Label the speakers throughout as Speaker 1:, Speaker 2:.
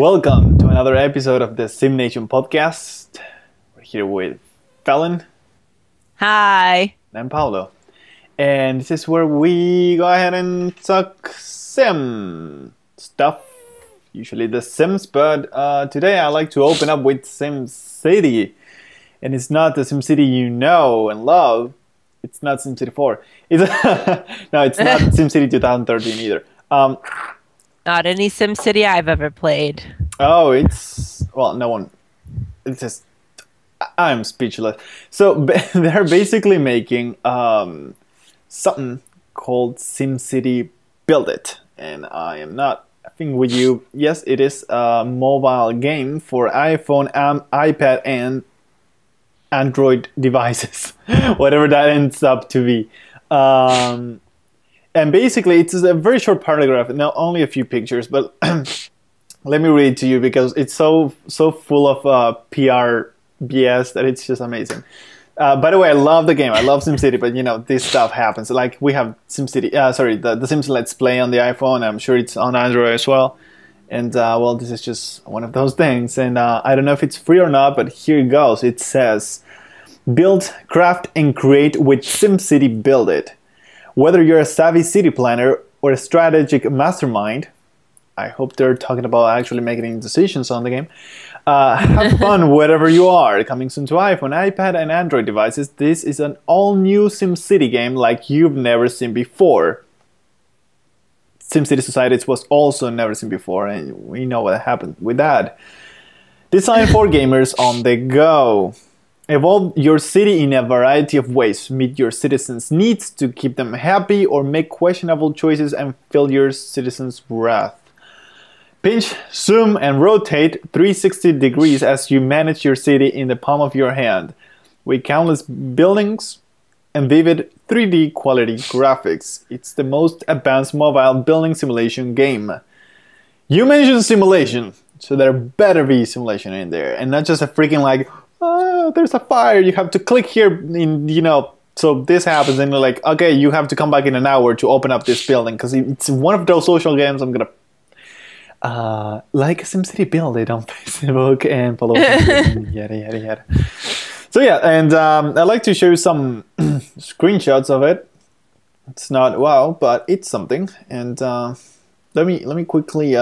Speaker 1: Welcome to another episode of the SimNation Podcast. We're here with Fallon.
Speaker 2: Hi.
Speaker 1: And I'm Paolo. And this is where we go ahead and talk sim stuff. Usually the Sims, but today I like to open up with SimCity. And it's not the SimCity you know and love. It's not SimCity 4. No, it's not SimCity 2013 either.
Speaker 2: Not any SimCity I've ever played.
Speaker 1: Oh, no one. It's just, I'm speechless. So they're basically making something called SimCity BuildIt. And I am not effing with you. Yes, it is a mobile game for iPhone, iPad, and Android devices. Whatever that ends up to be. And basically, it's a very short paragraph, not only a few pictures, but let me read it to you because it's so full of PR BS that it's just amazing. By the way, I love the game. I love SimCity, but you know, this stuff happens. Like we have SimCity, the Sims Let's Play on the iPhone. I'm sure it's on Android as well. And well, this is just one of those things. And I don't know if it's free or not, but here it goes. It says, build, craft, and create with SimCity BuildIt. Whether you're a savvy city planner or a strategic mastermind, I hope they're talking about actually making decisions on the game. Have fun wherever you are. Coming soon to iPhone, iPad, and Android devices, this is an all-new SimCity game like you've never seen before. SimCity Societies was also never seen before, and we know what happened with that. Designed for gamers on the go. Evolve your city in a variety of ways. Meet your citizens' needs to keep them happy or make questionable choices and feel your citizens' wrath. Pinch, zoom, and rotate 360 degrees as you manage your city in the palm of your hand. With countless buildings and vivid 3D quality graphics. It's the most advanced mobile building simulation game. You mentioned simulation, so there better be simulation in there. And not just a freaking like, oh, there's a fire, you have to click here, so this happens and you're like, okay, you have to come back in an hour to open up this building, because it's one of those social games I'm gonna like SimCity BuildIt on Facebook and follow yada yada yada. So yeah, and I'd like to show you some screenshots of it. It's not wow, but it's something. And let me quickly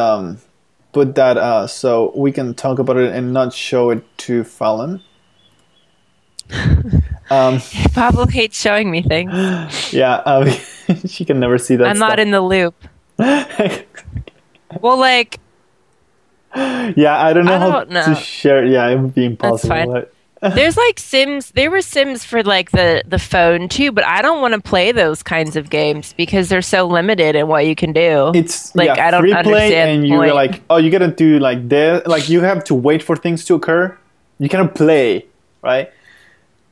Speaker 1: put that so we can talk about it and not show it to Fallon.
Speaker 2: Pablo hates showing me things.
Speaker 1: Yeah, she can never see that.
Speaker 2: I'm not in the loop. Well, like,
Speaker 1: yeah, I don't know how to share. Yeah, it would be impossible.
Speaker 2: That's fine. There's like Sims. There were Sims for like the phone too, but I don't want to play those kinds of games because they're so limited in what you can do.
Speaker 1: It's
Speaker 2: like I don't
Speaker 1: free
Speaker 2: understand.
Speaker 1: Play, and you're like, oh, you gotta do like this. Like you have to wait for things to occur. You cannot play, right?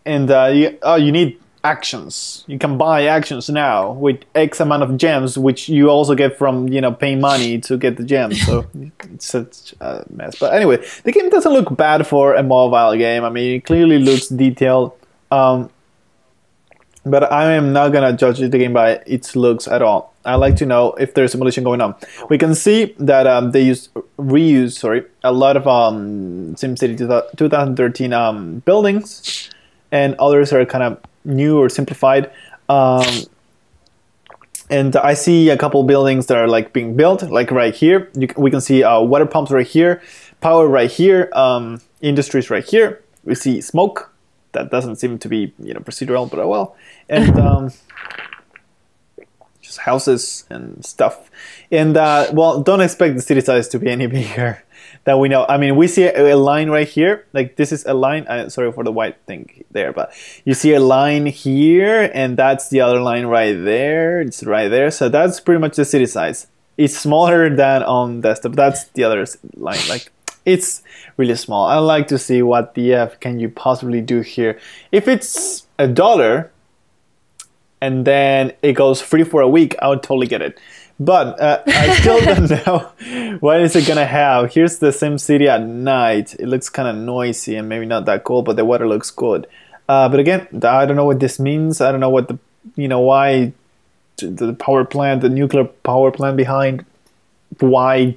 Speaker 1: And you need actions. You can buy actions now with X amount of gems, which you also get from paying money to get the gems. So it's such a mess. But anyway, the game doesn't look bad for a mobile game. I mean, it clearly looks detailed. But I am not gonna judge the game by its looks at all. I like to know if there's simulation going on. We can see that they reuse a lot of SimCity 2013 buildings, and others are kind of new or simplified. And I see a couple buildings that are like being built, like right here. We can see water pumps right here, power right here, industries right here. We see smoke. That doesn't seem to be procedural, but well. And just houses and stuff. And well, don't expect the city size to be any bigger than we know. I mean, we see a line right here. Like this is a line. Sorry for the white thing there, but you see a line here, and that's the other line right there. It's right there. So that's pretty much the city size. It's smaller than on desktop. That's the other line. Like it's really small. I like to see what the F can you possibly do here. If it's $1 and then it goes free for a week, I would totally get it. But I still don't know what is it gonna have. Here's the SimCity at night. It looks kind of noisy and maybe not that cool, but the weather looks good. But again, I don't know what this means. I don't know what why the power plant, the nuclear power plant behind why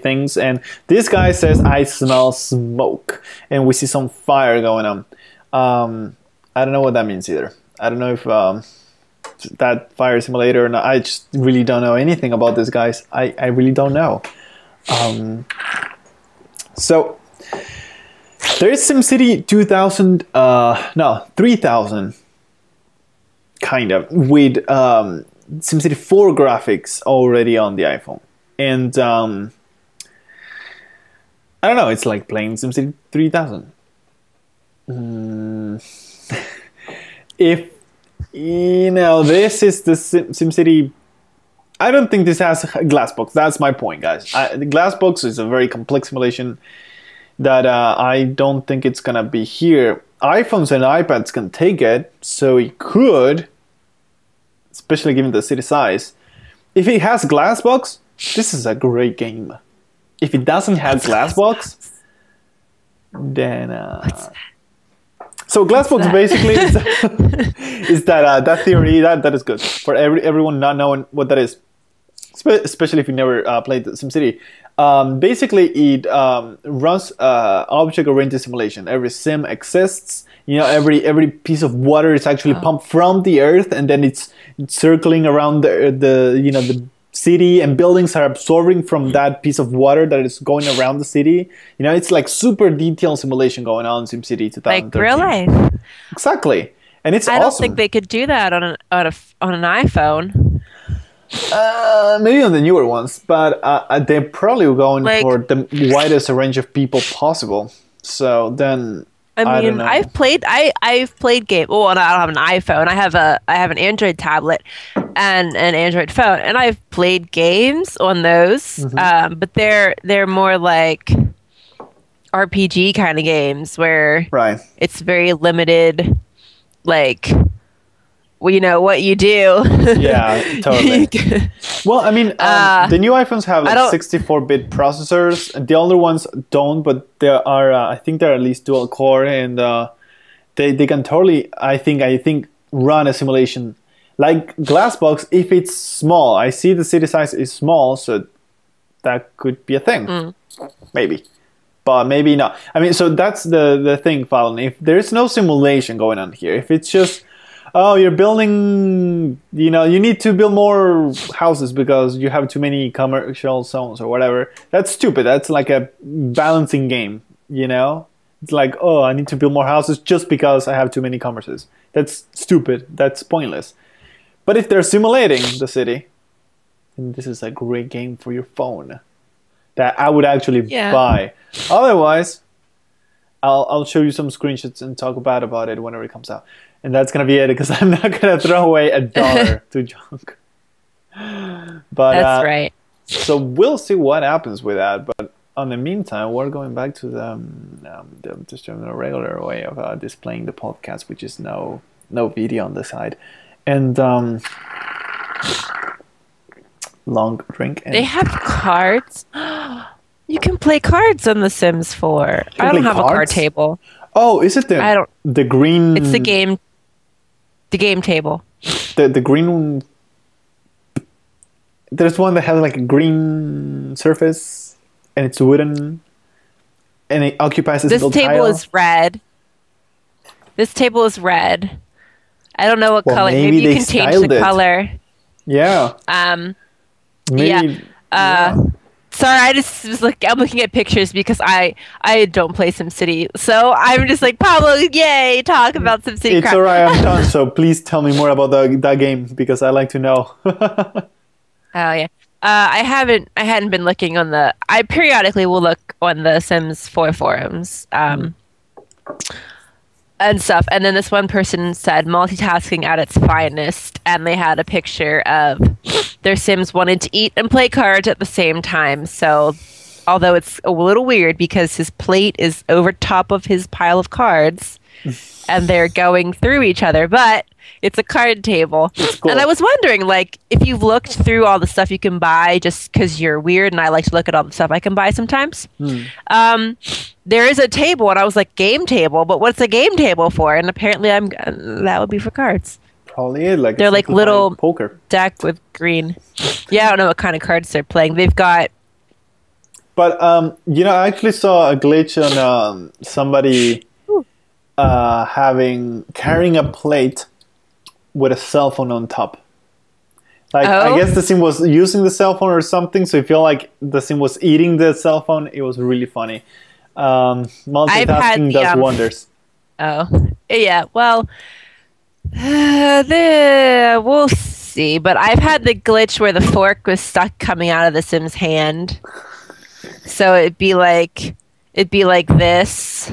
Speaker 1: things. And this guy says, I smell smoke, and we see some fire going on. I don't know what that means either. I don't know if that fire simulator or not. I just really don't know anything about this, guys. I really don't know. So there is SimCity 2000, 3000, kind of, with SimCity 4 graphics already on the iPhone. And I don't know, it's like playing SimCity 3000. If, this is the SimCity... I don't think this has Glassbox. That's my point, guys. The Glassbox is a very complex simulation that I don't think it's going to be here. iPhones and iPads can take it, so it could, especially given the city size. If it has Glassbox, this is a great game. If it doesn't have Glassbox, then... So Glassbox basically is that theory that is good for everyone not knowing what that is, especially if you never played SimCity. Basically, it runs object-oriented simulation. Every sim exists. Every piece of water is actually pumped from the earth, and then it's circling around the city, and buildings are absorbing from that piece of water that is going around the city. It's like super detailed simulation going on in SimCity 2013.
Speaker 2: Like real life.
Speaker 1: Exactly. And it's awesome.
Speaker 2: I don't think they could do that on an iPhone.
Speaker 1: Maybe on the newer ones, but they're probably going for the widest range of people possible. So then I don't know.
Speaker 2: I've played games. Well, I don't have an iPhone. I have an Android tablet and an Android phone, and I've played games on those. Mm-hmm. But they're more like RPG kind of games where it's very limited, like what you do.
Speaker 1: Yeah, totally. Well, I mean, the new iPhones have 64-bit processors. The older ones don't, but there are. I think they're at least dual core, and they can totally. I think run a simulation like Glassbox if it's small. I see the city size is small, so that could be a thing, maybe, but maybe not. I mean, so that's the thing, Fallon. If there's no simulation going on here, if it's just you're building, you need to build more houses because you have too many commercial zones or whatever. That's stupid. That's like a balancing game, It's like, I need to build more houses just because I have too many commerces. That's stupid. That's pointless. But if they're simulating the city, then this is a great game for your phone that I would actually buy. Otherwise, I'll show you some screenshots and talk about it whenever it comes out. And that's going to be it, because I'm not going to throw away $1 to junk. But
Speaker 2: that's right.
Speaker 1: So we'll see what happens with that. But in the meantime, we're going back to the just a regular way of displaying the podcast, which is no video on the side. And long drink. And
Speaker 2: they have cards. You can play cards on The Sims 4. I don't have a card table.
Speaker 1: Oh, is it the green?
Speaker 2: It's the game table.
Speaker 1: The green. There's one that has like a green surface, and it's wooden, and it occupies this little tile.
Speaker 2: This table is red. I don't know what color. Maybe you can change the color.
Speaker 1: Yeah.
Speaker 2: Maybe, Sorry, I just was I'm looking at pictures because I don't play SimCity, so I'm just like, Pablo, yay, talk about SimCity.
Speaker 1: It's alright, I'm done. So please tell me more about that game because I like to know.
Speaker 2: Oh yeah, I hadn't been looking on I periodically will look on the Sims 4 forums, and stuff. And then this one person said multitasking at its finest, and they had a picture of their Sims wanted to eat and play cards at the same time. So although it's a little weird because his plate is over top of his pile of cards and they're going through each other, but it's a card table. Cool. And I was wondering, like, if you've looked through all the stuff you can buy just because you're weird and I like to look at all the stuff I can buy sometimes. There is a table, and I was like, game table? But what's a game table for? And apparently that would be for cards.
Speaker 1: probably it. Like
Speaker 2: they're like little
Speaker 1: poker
Speaker 2: deck with green. Yeah, I don't know what kind of cards they're playing. They've got.
Speaker 1: But I actually saw a glitch on somebody carrying a plate with a cell phone on top. Like I guess the sim was using the cell phone or something, so you feel like the sim was eating the cell phone. It was really funny. Multitasking does wonders.
Speaker 2: Oh, yeah. Well, we'll see. But I've had the glitch where the fork was stuck coming out of the sim's hand. So it'd be like this,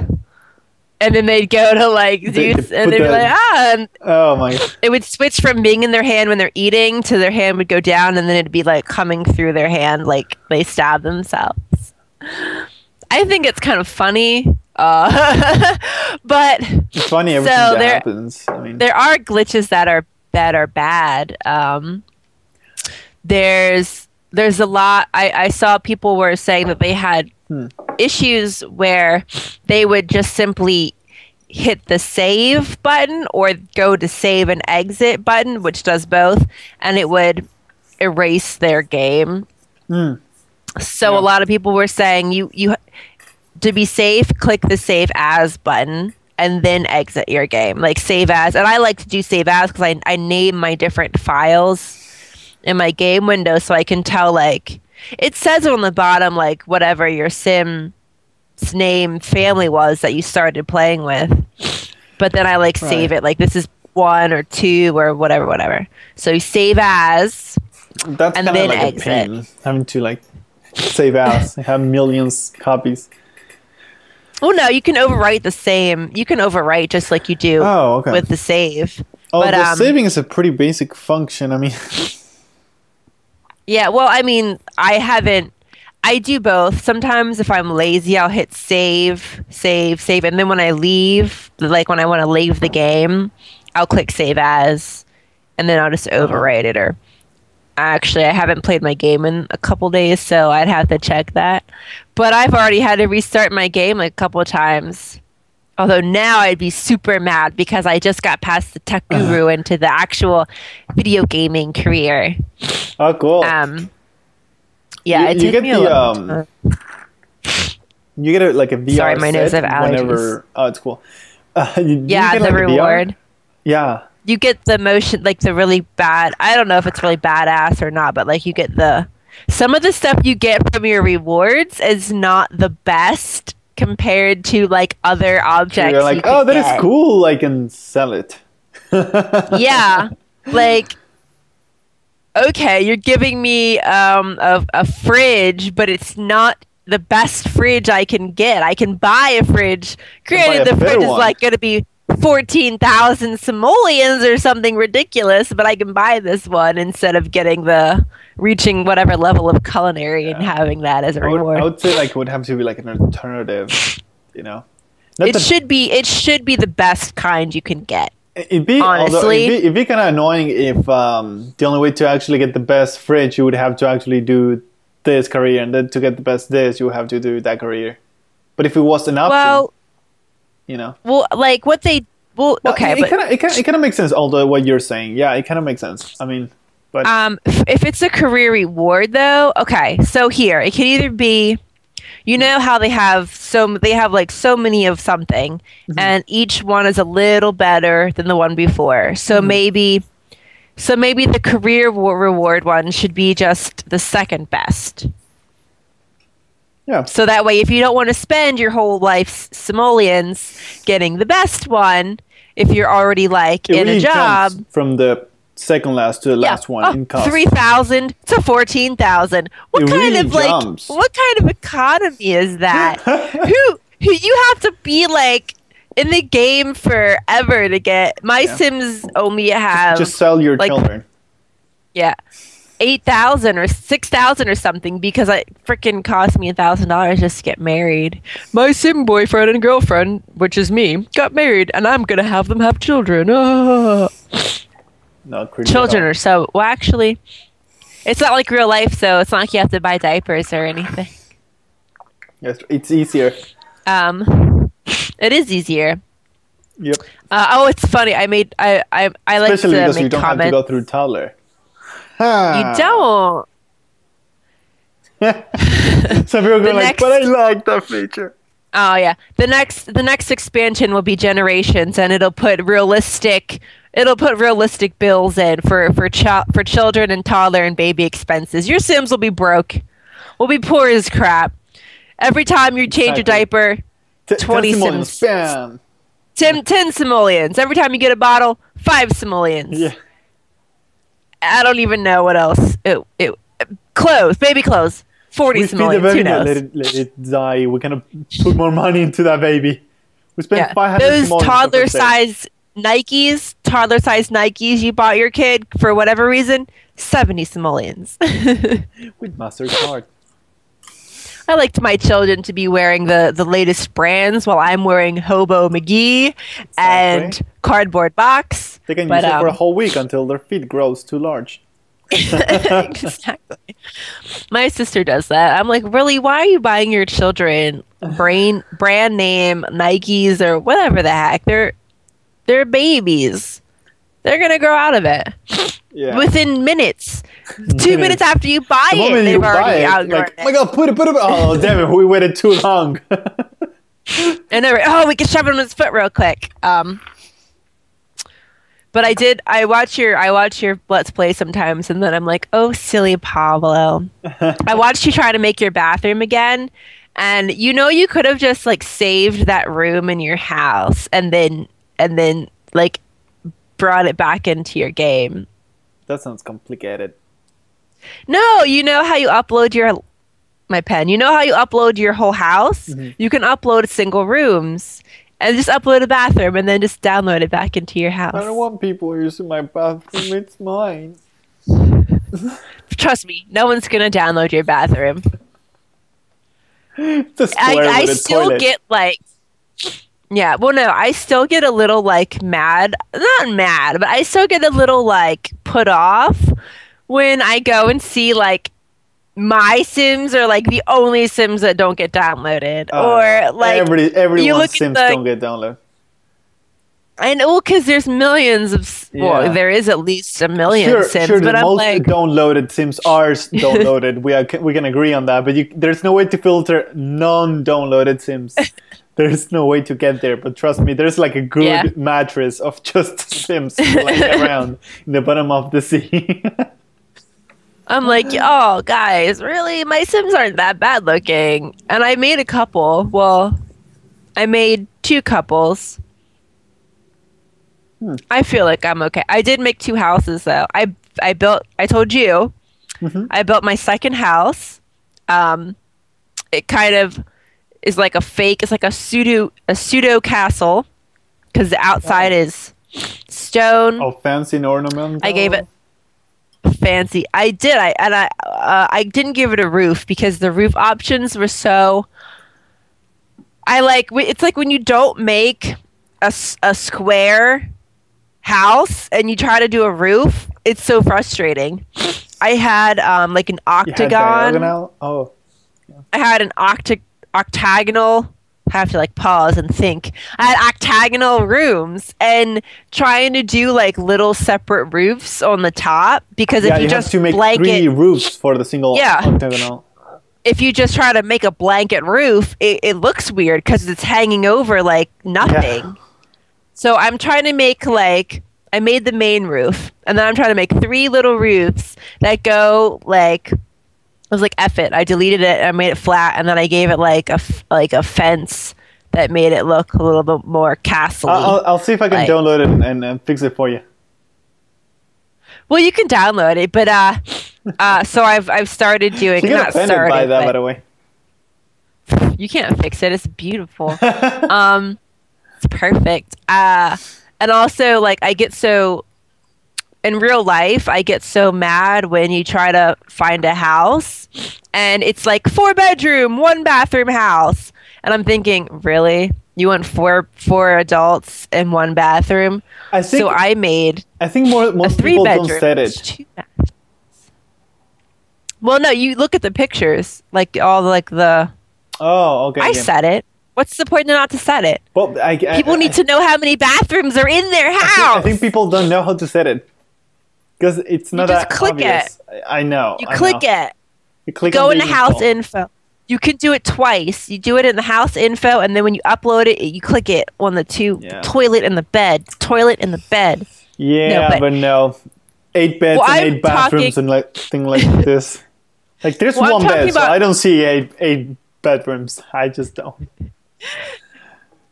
Speaker 2: and then they'd go to like Zeus, and they'd be like, and
Speaker 1: oh my!
Speaker 2: It would switch from being in their hand when they're eating to their hand would go down, and then it'd be like coming through their hand, like they stab themselves. I think it's kind of funny, but
Speaker 1: it's funny everything that happens. I mean,
Speaker 2: there are glitches that are bad. There's a lot. I saw people were saying that they had issues where they would just simply hit the save button or go to save and exit button, which does both, and it would erase their game. So a lot of people were saying you to be safe, click the save as button and then exit your game, like save as. And I like to do save as because I name my different files in my game window, so I can tell, like, it says on the bottom, like, whatever your sim's name family was that you started playing with. But then I like save it, like this is 1 or 2 or whatever. So you save as,
Speaker 1: that's
Speaker 2: and then
Speaker 1: like
Speaker 2: exit.
Speaker 1: A pain, having to like save as, have millions copies.
Speaker 2: Oh no, you can overwrite the same. You can overwrite just like you do with the save.
Speaker 1: Oh, but, the saving is a pretty basic function. I mean.
Speaker 2: Yeah, well, I mean, I do both. Sometimes if I'm lazy, I'll hit save, and then when I leave, like when I want to leave the game, I'll click save as, and then I'll just overwrite it. Or actually, I haven't played my game in a couple days, so I'd have to check that. But I've already had to restart my game like a couple of times. Although now I'd be super mad because I just got past the tech guru into the actual video gaming career.
Speaker 1: Oh, cool.
Speaker 2: Yeah, it took me a long time.
Speaker 1: You get like a VR
Speaker 2: Sorry, my nose have allergies.
Speaker 1: Whenever. Oh, it's cool.
Speaker 2: Yeah, the reward.
Speaker 1: Yeah.
Speaker 2: You get the motion, like the really bad. I don't know if it's really badass or not, but like you get some of the stuff you get from your rewards is not the best compared to like other objects.
Speaker 1: You're like, oh, that is cool. I can sell it.
Speaker 2: Yeah, like. Okay, you're giving me a fridge, but it's not the best fridge I can get. I can buy a fridge. Granted, the fridge is like going to be 14,000 simoleons or something ridiculous, but I can buy this one instead of reaching whatever level of culinary and having that as a reward.
Speaker 1: I would say like it would have to be like an alternative, you know.
Speaker 2: It should be the best kind you can get.
Speaker 1: It'd be kind of annoying if the only way to actually get the best fridge, you would have to actually do this career, and then to get the best this, you would have to do that career. But if it was an option, you know.
Speaker 2: Well, like what they okay,
Speaker 1: it kind of makes sense. Although what you're saying, yeah, it kind of makes sense. I mean, but
Speaker 2: if it's a career reward though, okay. So here, it can either be. You know how they have like so many of something, and each one is a little better than the one before. So maybe the career reward one should be just the second best.
Speaker 1: Yeah.
Speaker 2: So that way, if you don't want to spend your whole life's simoleons getting the best one, if you're already like in a job
Speaker 1: from the second last to the last one in cost.
Speaker 2: 3,000 to 14,000. What kind of economy is that? who you have to be like in the game forever to get. My Sims only have
Speaker 1: just sell your children.
Speaker 2: Yeah. 8,000 or 6,000 or something because it freaking cost me $1,000 just to get married. My sim boyfriend and girlfriend, which is me, got married, and I'm gonna have them have children.
Speaker 1: Not creepy.
Speaker 2: Children are so well. Actually, it's not like real life, so it's not like you have to buy diapers or anything.
Speaker 1: Yes, it's easier.
Speaker 2: It is easier.
Speaker 1: Yep.
Speaker 2: It's funny. I like
Speaker 1: Especially
Speaker 2: to
Speaker 1: because you
Speaker 2: make
Speaker 1: don't have to
Speaker 2: comments.
Speaker 1: go through toddler.
Speaker 2: You don't.
Speaker 1: Some people go like,
Speaker 2: next-
Speaker 1: but I like that feature.
Speaker 2: Oh yeah. The next expansion will be Generations, and it'll put realistic bills in for children and toddler and baby expenses. Your Sims will be broke. Will be poor as crap. Every time you change a diaper, 20
Speaker 1: simoleons,
Speaker 2: Sims.
Speaker 1: bam.
Speaker 2: 10 simoleons. Every time you get a bottle, 5 simoleons.
Speaker 1: Yeah.
Speaker 2: I don't even know what else. Clothes, baby clothes. 40
Speaker 1: We feed the
Speaker 2: simoleons.
Speaker 1: baby,
Speaker 2: Who knows?
Speaker 1: let it die. We're gonna put more money into that baby. We spent 500
Speaker 2: Those
Speaker 1: simoleons
Speaker 2: toddler
Speaker 1: for first
Speaker 2: size Nikes you bought your kid for whatever reason, 70 simoleons.
Speaker 1: day. With MasterCard.
Speaker 2: I liked my children to be wearing the latest brands while I'm wearing Hobo McGee and Cardboard Box.
Speaker 1: They can use it for a whole week until their feet grows too large.
Speaker 2: Exactly. My sister does that. I'm like, really? Why are you buying your children brand name Nikes or whatever the heck? They're babies. They're gonna grow out of it within minutes. 2 minutes after you buy it, they've already outgrown it.
Speaker 1: Oh my god, put it! Oh damn it, we waited too long.
Speaker 2: And they're we can shove it on his foot real quick. But I watch your Let's Play sometimes, and then I'm like, oh, silly Pablo. I watched you try to make your bathroom again, and you could have just like saved that room in your house and then like brought it back into your game.
Speaker 1: That sounds complicated.
Speaker 2: No, you know how you upload my pen. You know how you upload your whole house?
Speaker 1: Mm-hmm.
Speaker 2: You can upload single rooms. And just upload a bathroom and then just download it back into your house.
Speaker 1: I don't want people using my bathroom. It's mine.
Speaker 2: Trust me, no one's gonna download your bathroom.
Speaker 1: It's a square
Speaker 2: I
Speaker 1: with a
Speaker 2: still
Speaker 1: toilet.
Speaker 2: get like, yeah. Well, no, I still get a little like mad. Not mad, but I still get a little like put off when I go and see like my Sims are like the only Sims that don't get downloaded, or like
Speaker 1: everyone's Sims don't get downloaded.
Speaker 2: I know, because there's millions of. Well, there is at least a million Sims,
Speaker 1: sure,
Speaker 2: but
Speaker 1: the
Speaker 2: I'm
Speaker 1: most
Speaker 2: like,
Speaker 1: downloaded Sims are downloaded. we can agree on that. But there's no way to filter non-downloaded Sims. There's no way to get there. But trust me, there's like a good mattress of just Sims lying around in the bottom of the sea.
Speaker 2: I'm like, oh, guys, really? My Sims aren't that bad looking. And I made a couple. Well, I made 2 couples. I feel like I'm okay. I did make 2 houses, though. I told you, I built my second house. It kind of is like a fake, it's like a pseudo castle, because the outside is stone.
Speaker 1: Oh, fancy and ornamental.
Speaker 2: I gave it fancy. I didn't give it a roof because the roof options were so. It's like when you don't make a square house and you try to do a roof, it's so frustrating. I had like an octagon.
Speaker 1: Oh.
Speaker 2: I had an octagonal. I have to like pause and think. I had octagonal rooms, and trying to do like little separate roofs on the top, because if you just
Speaker 1: have to make
Speaker 2: blanket
Speaker 1: 3 roofs for the single octagonal.
Speaker 2: If you just try to make a blanket roof, it looks weird because it's hanging over like nothing. Yeah. So I'm trying to make I made the main roof, and then I'm trying to make 3 little roofs that go like. I was like, F it. I deleted it and I made it flat, and then I gave it like a fence that made it look a little bit more castle-y.
Speaker 1: I'll see if I can download it and fix it for you.
Speaker 2: Well, you can download it, but so I've started doing.
Speaker 1: You're not offended by that, by the way.
Speaker 2: You can't fix it. It's beautiful. It's perfect. And also, like, I get so. In real life, I get so mad when you try to find a house and it's like 4-bedroom, 1-bathroom house. And I'm thinking, really? You want four adults in 1 bathroom? I think most people don't set it. Well, no, you look at the pictures, like all like the.
Speaker 1: Oh, okay.
Speaker 2: I set it. What's the point of not to set it?
Speaker 1: Well,
Speaker 2: People need to know how many bathrooms are in their house.
Speaker 1: I think people don't know how to set it because it's not that obvious. I know.
Speaker 2: You click it.
Speaker 1: You click
Speaker 2: Go into house info. You can do it twice. You do it in the house info, and then when you upload it, you click it on the toilet and the bed. Toilet and the bed.
Speaker 1: Yeah, but no. 8 beds and 8 bathrooms and like thing like this. Like there's one bed, so I don't see eight bedrooms. I just don't.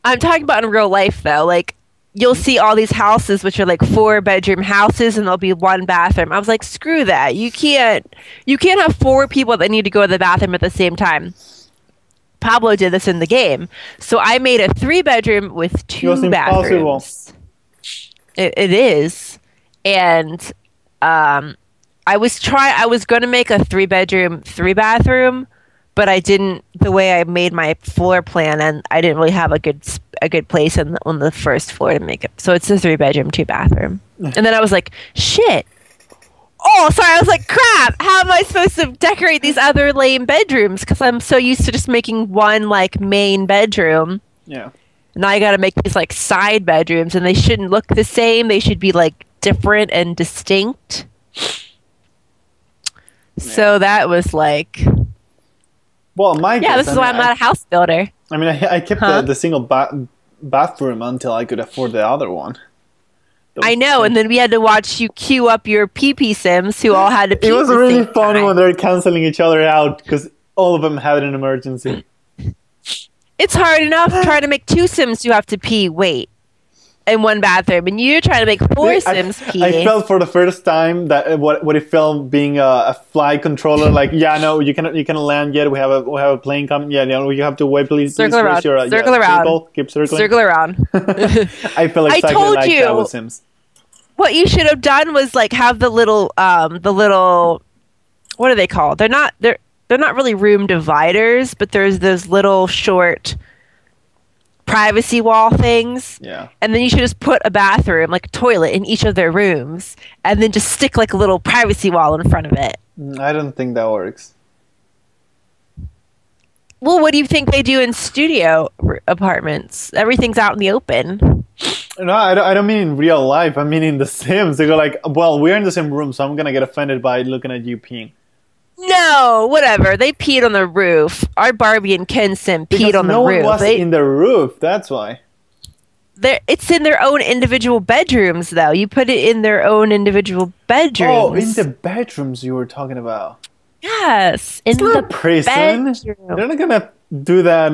Speaker 2: I'm talking about in real life though. Like you'll see all these houses which are like 4-bedroom houses and there'll be 1 bathroom. I was like, screw that. You can't have 4 people that need to go to the bathroom at the same time. Pablo did this in the game. So I made a 3-bedroom with 2 bathrooms. It is. And I was going to make a 3-bedroom, 3-bathroom, but I didn't, the way I made my floor plan, and I didn't really have a good place on the first floor to make it. So it's a 3-bedroom, 2-bathroom. And then I was like, shit. Oh, sorry. I was like, crap. How am I supposed to decorate these other lame bedrooms? Because I'm so used to just making one like main bedroom.
Speaker 1: Yeah.
Speaker 2: Now I got to make these like side bedrooms, and they shouldn't look the same. They should be like different and distinct. So that was like,
Speaker 1: well, my
Speaker 2: yeah, this is why I'm not a house builder.
Speaker 1: I mean, I kept the single bathroom until I could afford the other one.
Speaker 2: I know, and then we had to watch you queue up your PP Sims who all had to pee.
Speaker 1: It was really funny when they were canceling each other out because all of them had an emergency.
Speaker 2: It's hard enough trying to make 2 Sims who have to pee. Wait. In 1 bathroom, and you're trying to make 4 Sims pee.
Speaker 1: I felt for the first time that what it felt being a flight controller. Like, yeah, no, you cannot land yet. We have a plane coming. Yeah, no, you have to wait. Please
Speaker 2: circle around. Circle around.
Speaker 1: Keep circling.
Speaker 2: Circle around.
Speaker 1: I feel exactly like that with Sims.
Speaker 2: What you should have done was like have the little what are they called? They're not really room dividers, but there's those little short privacy wall things.
Speaker 1: Yeah.
Speaker 2: And then you should just put a bathroom, like a toilet, in each of their rooms, and then just stick like a little privacy wall in front of it.
Speaker 1: I don't think that works.
Speaker 2: Well, what do you think they do in studio apartments? Everything's out in the open.
Speaker 1: No, I don't mean in real life. I mean in The Sims. They go like, well, we're in the same room, so I'm gonna get offended by looking at you peeing.
Speaker 2: No, whatever. They peed on the roof. Our Barbie and Ken Sim peed on the roof.
Speaker 1: No one was in the roof. That's why.
Speaker 2: It's in their own individual bedrooms, though. You put it in their own individial bedrooms.
Speaker 1: Oh, in the bedrooms you were talking about.
Speaker 2: Yes,
Speaker 1: in the prison. Bedroom. They're not gonna do that.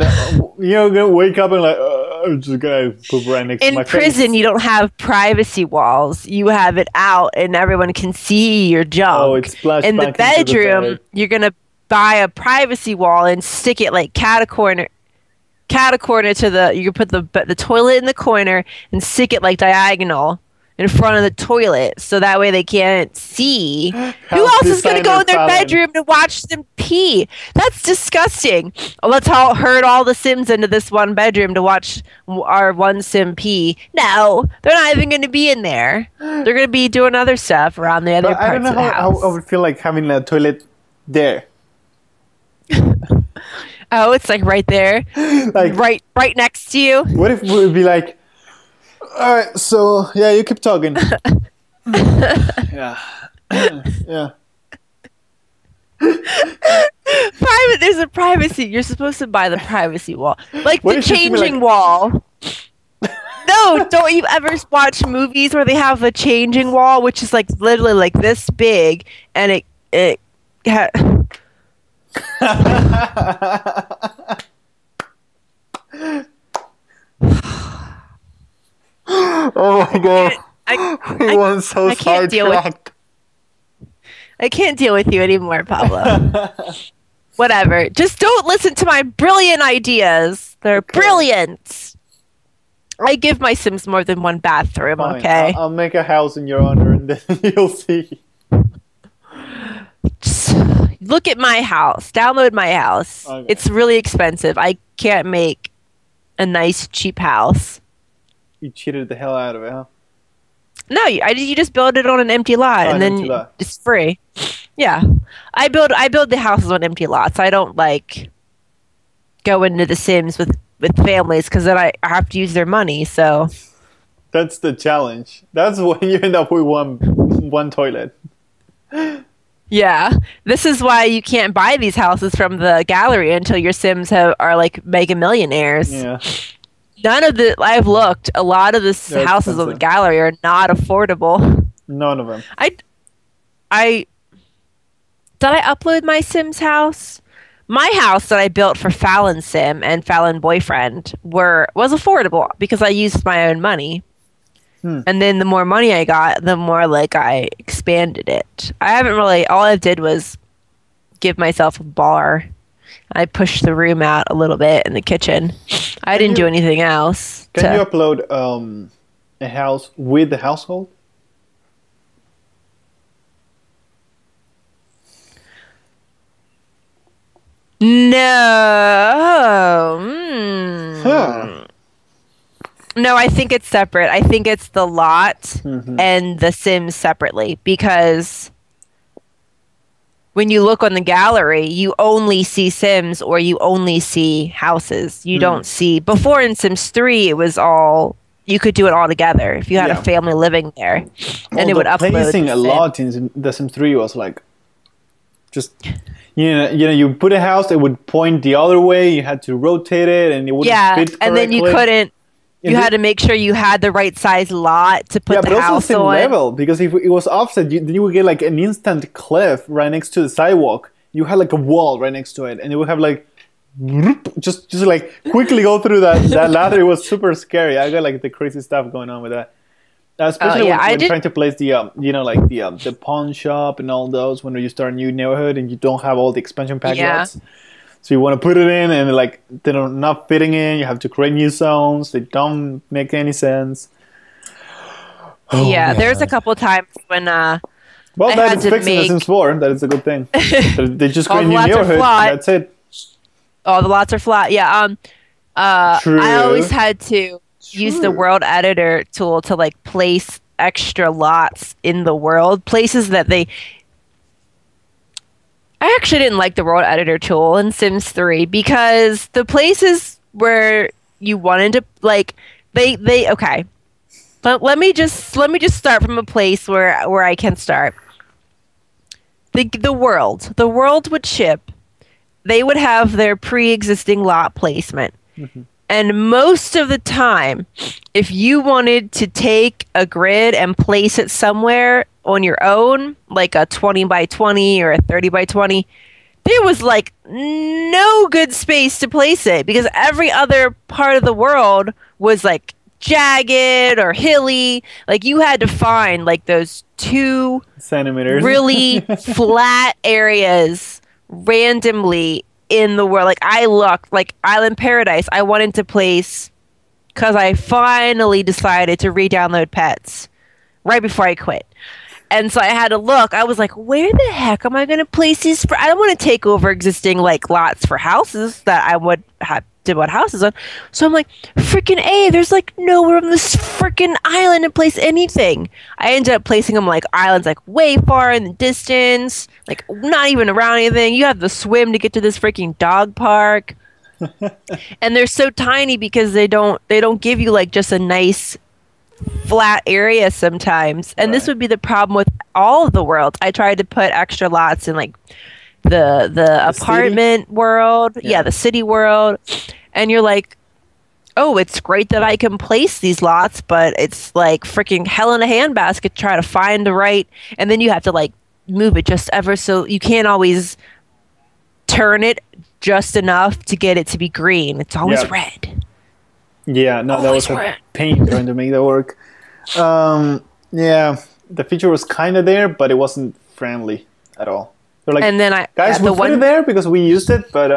Speaker 1: You're gonna wake up and like, I'm just gonna poop right next to my face.
Speaker 2: In prison, you don't have privacy walls. You have it out, and everyone can see your junk.
Speaker 1: Oh, it's splashed
Speaker 2: in the bedroom. You're gonna buy a privacy wall and stick it like cat corner to the. You can put the toilet in the corner and stick it like diagonal in front of the toilet, so that way they can't see. Who else is going to go in their bedroom to watch them pee? That's disgusting. Let's all herd all the Sims into this one bedroom to watch our one Sim pee. No, they're not even going to be in there. They're going to be doing other stuff around the other parts of the house.
Speaker 1: I don't know how I would feel like having a toilet there.
Speaker 2: Oh, it's like right there, like right next to you.
Speaker 1: What if we would be like, all right, so yeah, you keep talking. Yeah, yeah.
Speaker 2: Private. There's a privacy. You're supposed to buy the privacy wall, like the changing wall. No, don't you ever watch movies where they have a changing wall, which is like literally like this big, and it.
Speaker 1: Oh my god! I can't deal
Speaker 2: with you anymore, Pablo. Whatever. Just don't listen to my brilliant ideas. They're brilliant. I give my Sims more than 1 bathroom. Fine. Okay.
Speaker 1: I'll make a house in your honor, and then you'll see.
Speaker 2: Just look at my house. Download my house. Okay. It's really expensive. I can't make a nice, cheap house.
Speaker 1: You cheated the hell out of it, huh?
Speaker 2: No, you just build it on an empty lot, and then it's free. Yeah, I build the houses on empty lots. I don't like go into the Sims with with families because then I have to use their money. So
Speaker 1: That's the challenge. That's when you end up with one toilet.
Speaker 2: yeah, this is why you can't buy these houses from the gallery until your Sims are like mega millionaires.
Speaker 1: Yeah.
Speaker 2: None of the I've looked. A lot of the
Speaker 1: They're
Speaker 2: houses on the
Speaker 1: expensive.
Speaker 2: gallery are not affordable.
Speaker 1: None of them.
Speaker 2: I did I upload my Sims house? My house that I built for Fallon Sim and Fallon Boyfriend was affordable because I used my own money. And then the more money I got, the more like I expanded it. I haven't really. All I did was give myself a bar. I pushed the room out a little bit in the kitchen. I didn't do anything else.
Speaker 1: Can you upload a house with the household?
Speaker 2: No.
Speaker 1: Huh.
Speaker 2: No, I think it's separate. I think it's the lot and the Sims separately because when you look on the gallery, you only see Sims or you only see houses. You don't see. Before in Sims 3, it was all. You could do it all together if you had a family living there, and it would upload.
Speaker 1: Placing a lot in the Sims 3 was like just you put a house, it would point the other way. You had to rotate it, and it wouldn't fit correctly.
Speaker 2: And then you couldn't. You had to make sure you had the right size lot to put the
Speaker 1: but
Speaker 2: house
Speaker 1: also same
Speaker 2: on.
Speaker 1: level, because if it was offset, you would get like an instant cliff right next to the sidewalk. You had like a wall right next to it, and it would have like just like quickly go through that ladder. It was super scary. I got like the crazy stuff going on with that. Especially when trying to place the the pawn shop and all those when you start a new neighborhood and you don't have all the expansion pack lots. So you want to put it in and like they're not fitting in. You have to create new zones. They don't make any sense.
Speaker 2: There's a couple times when
Speaker 1: that is fixing the Sims 4. That is a good thing. They just create a new neighborhood. That's it.
Speaker 2: Oh, the lots are flat. Yeah.
Speaker 1: True.
Speaker 2: I always had to use the world editor tool to like place extra lots in the world, places that I actually didn't like the world editor tool in Sims 3 because the places where you wanted to like they okay. But let me just start from a place where I can start. The world would ship. They would have their pre-existing lot placement. And most of the time, if you wanted to take a grid and place it somewhere on your own, like a 20 by 20 or a 30 by 20, there was like no good space to place it because every other part of the world was like jagged or hilly. Like you had to find like those 2
Speaker 1: centimeters
Speaker 2: really flat areas randomly in the world. Like I looked like Island Paradise. I wanted to place because I finally decided to re-download Pets right before I quit. And so I had to look. I was like, where the heck am I going to place these? I don't want to take over existing like lots for houses that I would have to put houses on. So I'm like, freaking A, there's like nowhere on this freaking island to place anything. I ended up placing them like islands like way far in the distance, like not even around anything. You have to swim to get to this freaking dog park. And they're so tiny because they don't give you like just a nice flat area sometimes. And this would be the problem with all of the worlds. I tried to put extra lots in like the apartment world, the city world, and you're like, oh, it's great that I can place these lots, but it's like freaking hell in a handbasket to try to find the right, and then you have to like move it just ever so you can't always turn it just enough to get it to be green. It's always red.
Speaker 1: Yeah, no, that was a pain trying to make that work. The feature was kind of there, but it wasn't friendly at all. They're like, and then guys, we put it there because we used it, but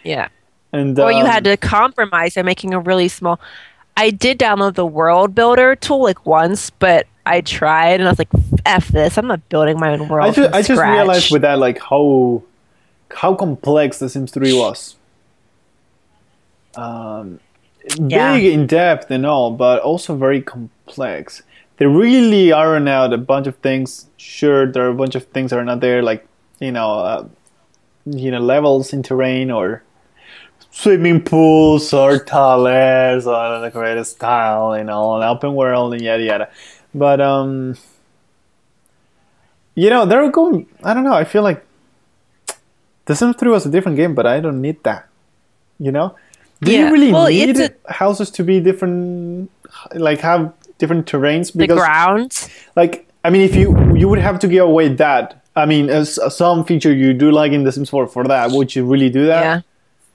Speaker 2: yeah.
Speaker 1: And
Speaker 2: or you had to compromise by making a really small. I did download the world builder tool like once, but I tried and I was like, "F this! I'm not building my own world."
Speaker 1: I just realized with that like how complex The Sims 3 was. Big in depth and all, but also very complex. They really iron out a bunch of things. Sure, there are a bunch of things that are not there, like levels in terrain or swimming pools or toilets or the greatest style, an open world and yada yada. But they're going. I don't know. I feel like The Sims 3 was a different game, but I don't need that. Do you really need houses to be different, like have different terrains? Because,
Speaker 2: the grounds?
Speaker 1: Like, I mean, if you would have to give away that. I mean, some feature you do like in The Sims 4 for that, would you really do that?
Speaker 2: Yeah.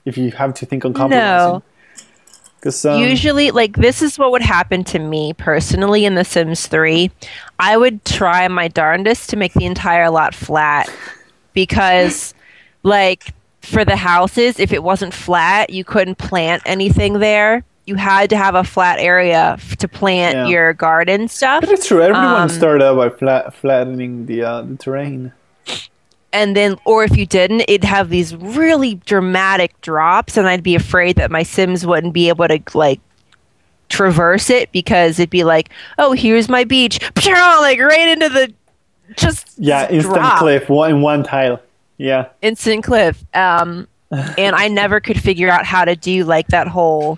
Speaker 1: If you have to think on compromising?
Speaker 2: No.
Speaker 1: Because
Speaker 2: usually, like, this is what would happen to me personally in The Sims 3. I would try my darndest to make the entire lot flat because, like, for the houses, if it wasn't flat, you couldn't plant anything there. You had to have a flat area to plant your garden stuff.
Speaker 1: But it's true. Everyone started out by flattening the terrain.
Speaker 2: And then, or if you didn't, it'd have these really dramatic drops, and I'd be afraid that my Sims wouldn't be able to, like, traverse it because it'd be like, oh, here's my beach. Like, right into the
Speaker 1: instant
Speaker 2: drop.
Speaker 1: cliff in one tile. Yeah.
Speaker 2: Instant cliff. And I never could figure out how to do, like, that whole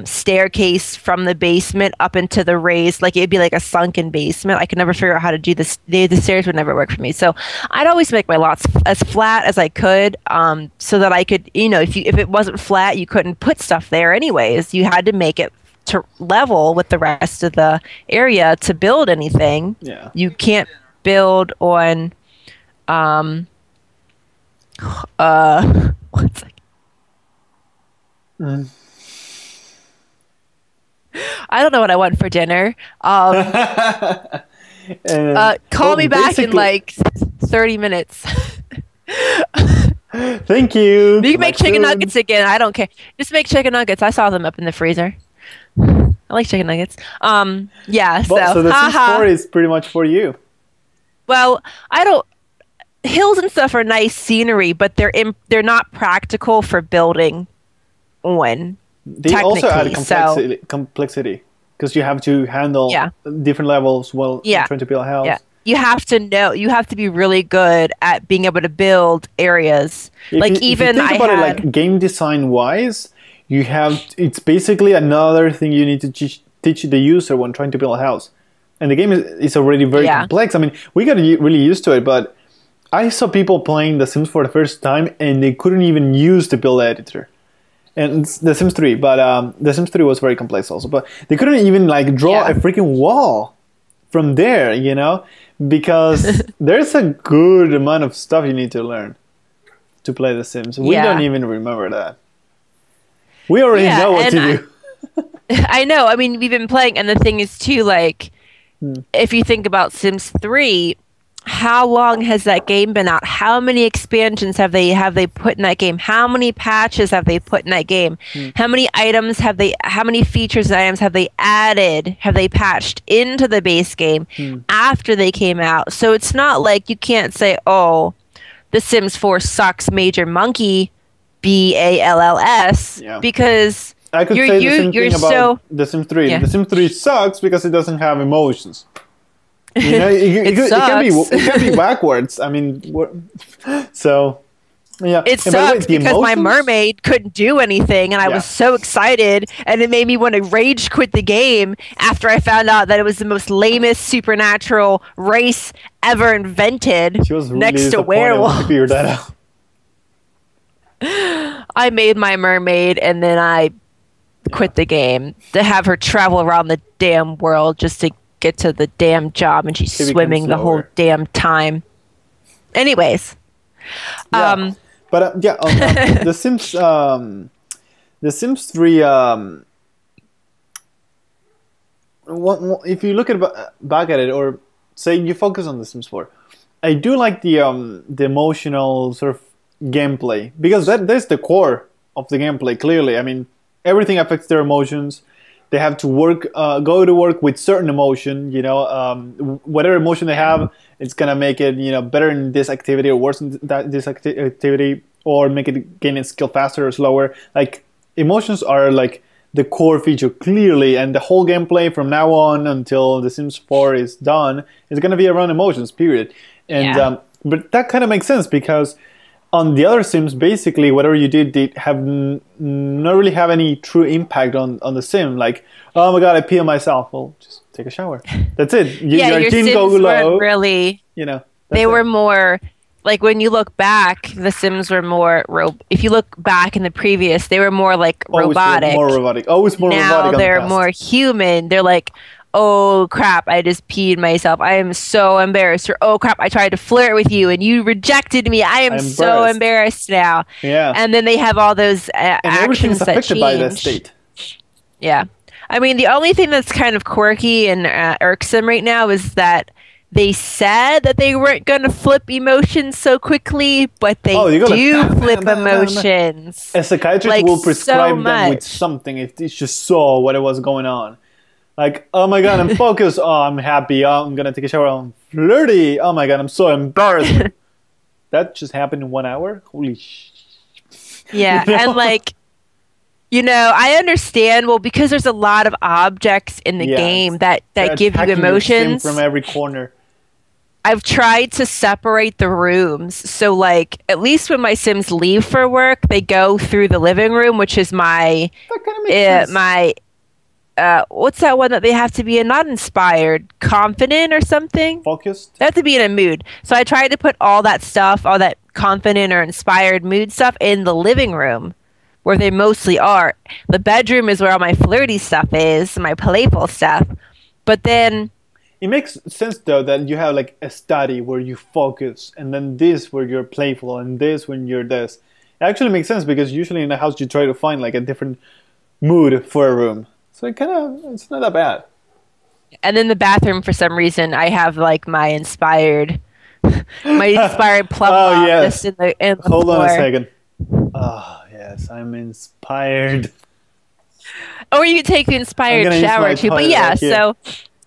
Speaker 2: staircase from the basement up into the raised, like it'd be like a sunken basement. I could never figure out how to do this. The stairs would never work for me. So I'd always make my lots as flat as I could, so that I could, if it wasn't flat, you couldn't put stuff there anyways. You had to make it to level with the rest of the area to build anything.
Speaker 1: Yeah.
Speaker 2: You can't build on one second. I don't know what I want for dinner. Call me back in like 30 minutes.
Speaker 1: Thank you.
Speaker 2: You can make chicken nuggets again. I don't care. Just make chicken nuggets. I saw them up in the freezer. I like chicken nuggets. Yeah.
Speaker 1: So the Sims 4 is pretty much for you.
Speaker 2: Well, I don't. Hills and stuff are nice scenery, but they're not practical for building on.
Speaker 1: They also add complexity because you have to handle different levels while trying to build a house.
Speaker 2: Yeah. You have to know. You have to be really good at being able to build areas. If you think about it, like game design wise, it's basically another thing you need to teach the user when trying to build a house. And the game is already very complex. I mean, we got really used to it, but I saw people playing The Sims for the first time and they couldn't even use the build editor. And it's The Sims 3, but The Sims 3 was very complex also. But they couldn't even like draw a freaking wall from there, because there's a good amount of stuff you need to learn to play The Sims. We don't even remember that. We already know what to do. I know. I mean, we've been playing, and the thing is too, like, if you think about Sims 3. How long has that game been out? How many expansions have they put in that game? How many patches have they put in that game? How many features and items have they added, have they patched into the base game after they came out? So it's not like you can't say, oh, The Sims 4 sucks, Major Monkey, BALLS, because
Speaker 1: I could say the same thing about The Sims 3. Yeah. The Sims 3 sucks because it doesn't have emotions. It can be backwards. I mean, so yeah.
Speaker 2: It sucks because my mermaid couldn't do anything, and I was so excited, and it made me want to rage quit the game after I found out that it was the most lamest supernatural race ever invented.
Speaker 1: She was really
Speaker 2: next to werewolf.
Speaker 1: I figured that out.
Speaker 2: I made my mermaid, and then I quit the game to have her travel around the damn world just to get to the damn job, and she's swimming the whole damn time. Anyways,
Speaker 1: the Sims, The Sims 3. If you look back at it, or say you focus on The Sims 4, I do like the emotional sort of gameplay, because that's the core of the gameplay. Clearly, I mean, everything affects their emotions. They have to go to work with certain emotion, whatever emotion they have, it's going to make it, better in this activity or worse in this activity, or make it gain its skill faster or slower. Like, emotions are like the core feature, clearly, and the whole gameplay from now on until The Sims 4 is done is going to be around emotions, period. And but that kind of makes sense because on the other Sims, basically, whatever you did have not really have any true impact on the Sim. Like, oh my god, I pee on myself. Well, just take a shower. That's it.
Speaker 2: Your Sims weren't really. They were more like when you look back, the Sims were more. If you look back in the previous, they were more like robotic.
Speaker 1: More robotic. Always more
Speaker 2: now
Speaker 1: robotic.
Speaker 2: Now they're more human. They're like, oh crap, I just peed myself. I am so embarrassed. Or oh crap, I tried to flirt with you and you rejected me. I am so embarrassed now.
Speaker 1: Yeah.
Speaker 2: And then they have all those actions that
Speaker 1: affected
Speaker 2: change.
Speaker 1: By that state.
Speaker 2: Yeah. I mean, the only thing that's kind of quirky and irksome right now is that they said that they weren't going to flip emotions so quickly, but they do flip emotions.
Speaker 1: A psychiatrist will prescribe them with something if they just saw what was going on. Like, oh my god, I'm focused. Oh, I'm happy. Oh, I'm going to take a shower. I'm flirty. Oh my god, I'm so embarrassed. That just happened in 1 hour? Holy
Speaker 2: Yeah, and like, I understand. Well, because there's a lot of objects in the game that give you emotions
Speaker 1: from every corner.
Speaker 2: I've tried to separate the rooms. So, like, at least when my Sims leave for work, they go through the living room, which is my what's that one that they have to be in? Not inspired, confident or something.
Speaker 1: Focused.
Speaker 2: They have to be in a mood. So I tried to put all that stuff, all that confident or inspired mood stuff, in the living room, where they mostly are. The bedroom is where all my flirty stuff is, my playful stuff. But then
Speaker 1: it makes sense though that you have like a study where you focus, and then this where you're playful, and this when you're this. It actually makes sense because usually in a house you try to find like a different mood for a room. So it's not that bad.
Speaker 2: And in the bathroom, for some reason, I have like my inspired plum
Speaker 1: yes.
Speaker 2: just in the
Speaker 1: Hold
Speaker 2: floor.
Speaker 1: on a second. Oh yes, I'm inspired.
Speaker 2: Or you take the inspired shower too. But yeah, so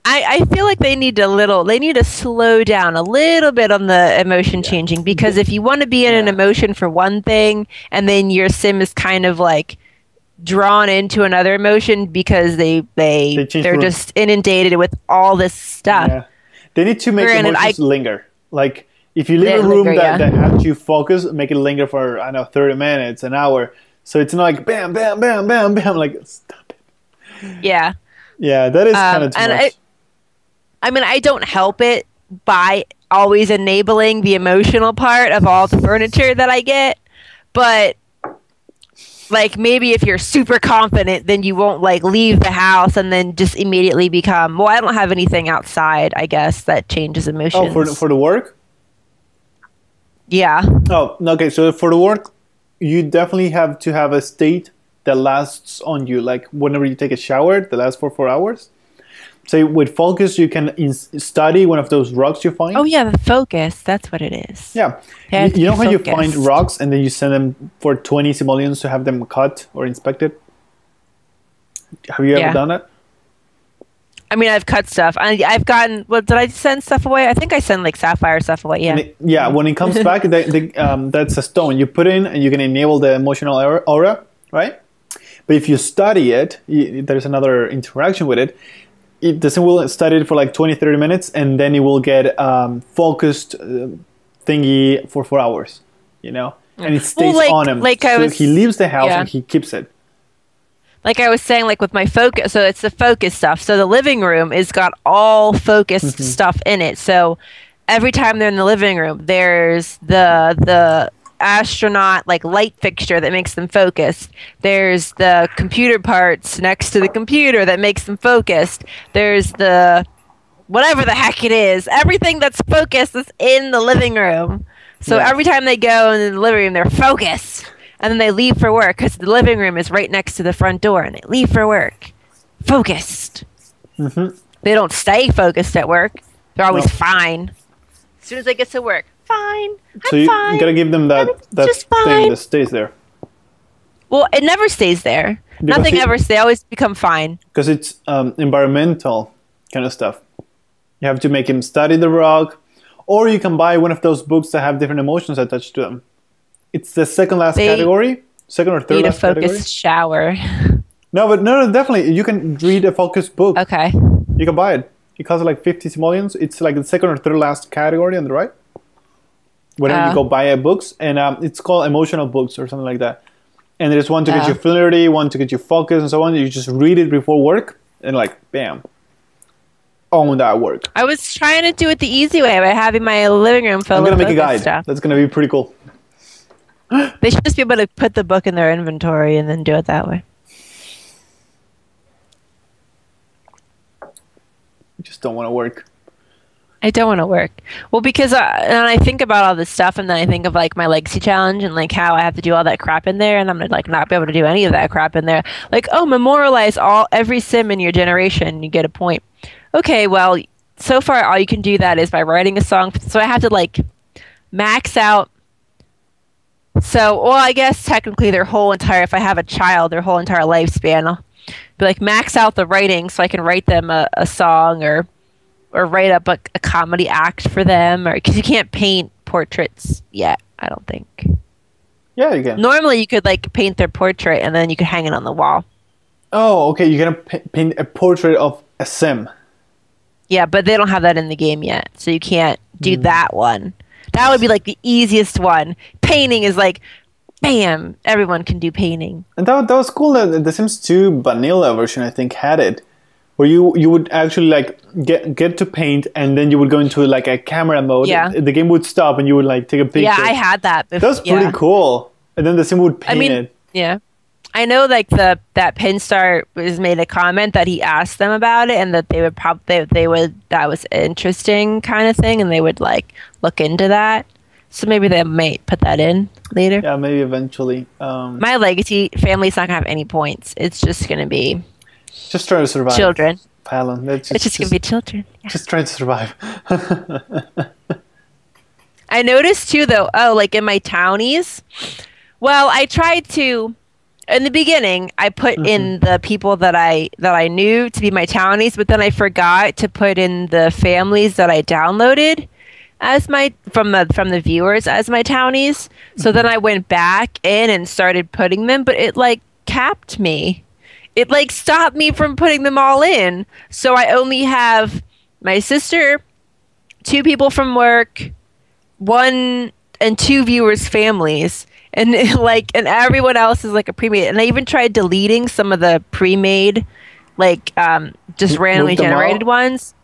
Speaker 2: I feel like they need to slow down a little bit on the emotion changing, because if you want to be in an emotion for one thing and then your Sim is kind of like drawn into another emotion because they're just inundated with all this stuff.
Speaker 1: Yeah. They need to make emotions linger. Like if you leave a room that has you focus, make it linger for 30 minutes, an hour. So it's not like bam, bam, bam, bam, bam. Like stop it.
Speaker 2: Yeah.
Speaker 1: Yeah, that is kind of too much.
Speaker 2: I mean, I don't help it by always enabling the emotional part of all the furniture that I get, but like maybe if you're super confident, then you won't like leave the house and then just immediately become, well, I don't have anything outside, I guess, that changes emotions.
Speaker 1: Oh, for the work?
Speaker 2: Yeah.
Speaker 1: Oh, okay. So for the work, you definitely have to have a state that lasts on you. Like whenever you take a shower, that lasts for 4 hours. So with focus, you can study one of those rocks you find.
Speaker 2: Oh yeah, the focus. That's what it is.
Speaker 1: Yeah. You know how you find rocks and then you send them for 20 simoleons to have them cut or inspected? Have you ever done that?
Speaker 2: I mean, I've cut stuff. I've gotten. Well, did I send stuff away? I think I send like sapphire stuff away. Yeah.
Speaker 1: When it comes back, that's a stone you put in, and you can enable the emotional aura, right? But if you study it, there's another interaction with it. The Sim will study it for like 20-30 minutes, and then it will get focused thingy for 4 hours. And it stays on him. He leaves the house and he keeps it.
Speaker 2: Like I was saying, like with my focus, so it's the focus stuff. So the living room is got all focused stuff in it. So every time they're in the living room, there's the astronaut like light fixture that makes them focused. There's the computer parts next to the computer that makes them focused. There's the whatever the heck it is. Everything that's focused is in the living room. So every time they go in the living room, they're focused. And then they leave for work because the living room is right next to the front door, and they leave for work focused. They don't stay focused at work. They're always fine. As soon as they get to work, fine.
Speaker 1: So you gotta give them that thing that stays there.
Speaker 2: Well, it never stays there. Nothing ever stays. They always become fine.
Speaker 1: Because it's environmental kind of stuff. You have to make him study the rock, or you can buy one of those books that have different emotions attached to them. It's the second or third last category.
Speaker 2: Need a focused shower.
Speaker 1: No, definitely. You can read a focused book.
Speaker 2: Okay.
Speaker 1: You can buy it. It costs like 50 simoleons. It's like the second or third last category on the right. whenever you go buy books, and it's called emotional books or something like that. And there's one to get you flirty, one to get you focused, and so on. You just read it before work, and like, bam, own that work.
Speaker 2: I was trying to do it the easy way by having my living room filled with
Speaker 1: I'm gonna make a guide.
Speaker 2: stuff.
Speaker 1: That's gonna be pretty cool.
Speaker 2: They should just be able to put the book in their inventory and then do it that way.
Speaker 1: I just don't want to work.
Speaker 2: I don't want to work. Well, because and I think about all this stuff, and then I think of like my legacy challenge and like how I have to do all that crap in there, and I'm gonna like not be able to do any of that crap in there. Like, oh, memorialize every sim in your generation, you get a point. Okay, well, so far all you can do that is by writing a song. So I have to like max out. So, well, I guess technically if I have a child, their whole entire lifespan, I'll be like max out the writing so I can write them a song or write up a comedy act for them, or because you can't paint portraits yet, I don't think.
Speaker 1: Yeah, you can.
Speaker 2: Normally, you could like paint their portrait and then you could hang it on the wall.
Speaker 1: Oh, okay. You're gonna paint a portrait of a sim.
Speaker 2: Yeah, but they don't have that in the game yet, so you can't do that one. That would be like the easiest one. Painting is like, bam, everyone can do painting. And
Speaker 1: that was cool that the Sims 2 vanilla version, I think, had it. Where you would actually like get to paint, and then you would go into like a camera mode.
Speaker 2: Yeah.
Speaker 1: The game would stop, and you would like take a picture.
Speaker 2: Yeah, I had that before.
Speaker 1: That was pretty cool. And then the Sim would paint it.
Speaker 2: Yeah. I know like that Pinstar was made a comment that he asked them about it, and that they would that was interesting kind of thing, and they would like look into that. So maybe they might put that in later.
Speaker 1: Yeah, maybe eventually.
Speaker 2: My legacy family's not gonna have any points. It's just gonna be
Speaker 1: just trying to survive.
Speaker 2: Children.
Speaker 1: Palin.
Speaker 2: It's just gonna be children. Yeah.
Speaker 1: Just trying to survive.
Speaker 2: I noticed too, though. Oh, like in my townies. Well, I tried to. In the beginning, I put in the people that I knew to be my townies, but then I forgot to put in the families that I downloaded as from the viewers as my townies. So then I went back in and started putting them, but it like capped me. It like stopped me from putting them all in. So I only have my sister, 2 people from work, 1 and 2 viewers' families. And and everyone else is like a pre-made. And I even tried deleting some of the pre-made, like just randomly generated ones.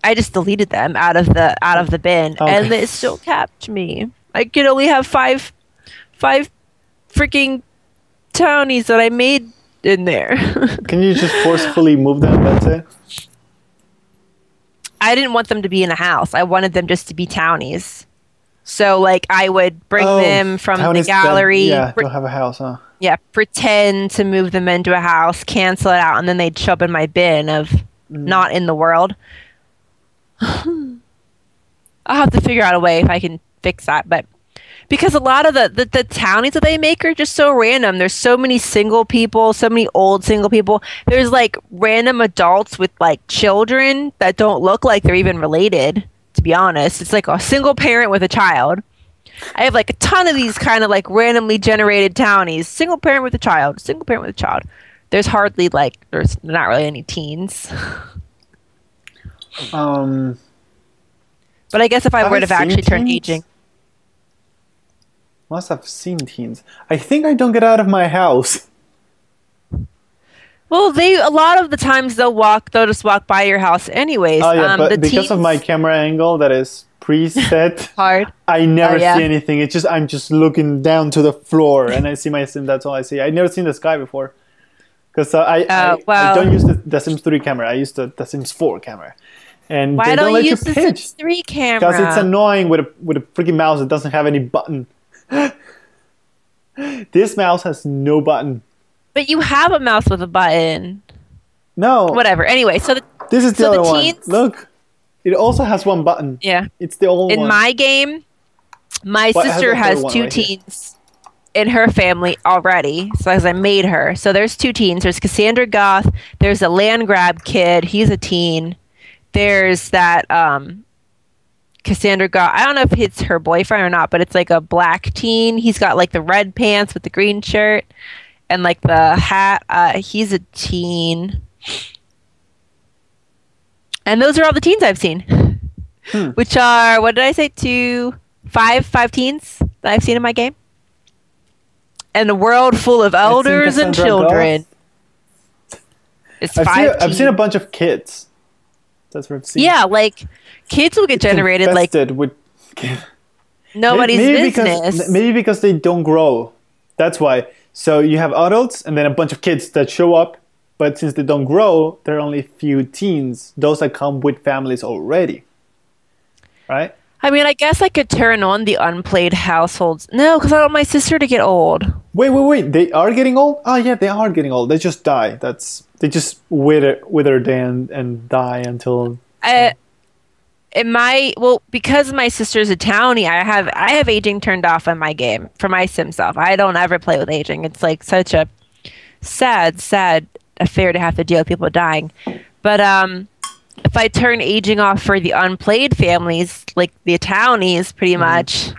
Speaker 2: I just deleted them out of the bin, and it still capped me. I could only have five freaking townies that I made in there.
Speaker 1: Can you just forcefully move them? That's it.
Speaker 2: I didn't want them to be in a house. I wanted them just to be townies. So, like, I would bring them from the gallery.
Speaker 1: Don't have a house, huh?
Speaker 2: Yeah, pretend to move them into a house, cancel it out, and then they'd show up in my bin of not in the world. I'll have to figure out a way if I can fix that. But because a lot of the townies that they make are just so random. There's so many single people, so many old single people. There's, like, random adults with, like, children that don't look like they're even related. To be honest, it's like a single parent with a child. I have like a ton of these kind of like randomly generated townies. Single parent with a child. Single parent with a child. There's hardly there's not really any teens. But I guess if I would have actually turned aging.
Speaker 1: Must have seen teens. I think I don't get out of my house.
Speaker 2: Well, a lot of the times they'll just walk by your house anyways.
Speaker 1: Oh yeah, but because of my camera angle that is preset,
Speaker 2: hard.
Speaker 1: I never see anything. It's just I'm just looking down to the floor and I see my sim. That's all I see. I've never seen the sky before because I don't use the Sims 3 camera. I use the Sims 4 camera, and
Speaker 2: why
Speaker 1: they don't let
Speaker 2: you
Speaker 1: you
Speaker 2: use the
Speaker 1: pitch
Speaker 2: Sims 3 camera?
Speaker 1: Because it's annoying with a freaking mouse that doesn't have any button. This mouse has no button.
Speaker 2: But you have a mouse with a button.
Speaker 1: No.
Speaker 2: Whatever. Anyway,
Speaker 1: this is the other one. Look, it also has one button.
Speaker 2: Yeah.
Speaker 1: It's the only one.
Speaker 2: In my game, my sister has 2 teens in her family already. So as I made her. So there's 2 teens. There's Cassandra Goth. There's a land grab kid. He's a teen. There's that Cassandra Goth. I don't know if it's her boyfriend or not, but it's like a black teen. He's got like the red pants with the green shirt. And like the hat, he's a teen. And those are all the teens I've seen. Which are, what did I say, 2, Five teens that I've seen in my game. And a world full of
Speaker 1: I've seen
Speaker 2: elders and
Speaker 1: Cassandra
Speaker 2: children. It's five
Speaker 1: I've seen a
Speaker 2: teens.
Speaker 1: bunch of kids. That's what I've seen.
Speaker 2: Yeah, like kids will get generated like
Speaker 1: Infested with
Speaker 2: nobody's business.
Speaker 1: Maybe because they don't grow. That's why. So you have adults and then a bunch of kids that show up, but since they don't grow, there are only a few teens, those that come with families already. Right?
Speaker 2: I mean, I guess I could turn on the unplayed households. No, because I want my sister to get old.
Speaker 1: Wait. They are getting old? Oh yeah, they are getting old. They just die. They just wither down and die until
Speaker 2: because my sister's a townie, I have aging turned off on my game for my sim self. I don't ever play with aging. It's like such a sad affair to have to deal with people dying. But if I turn aging off for the unplayed families, like the townies, pretty much,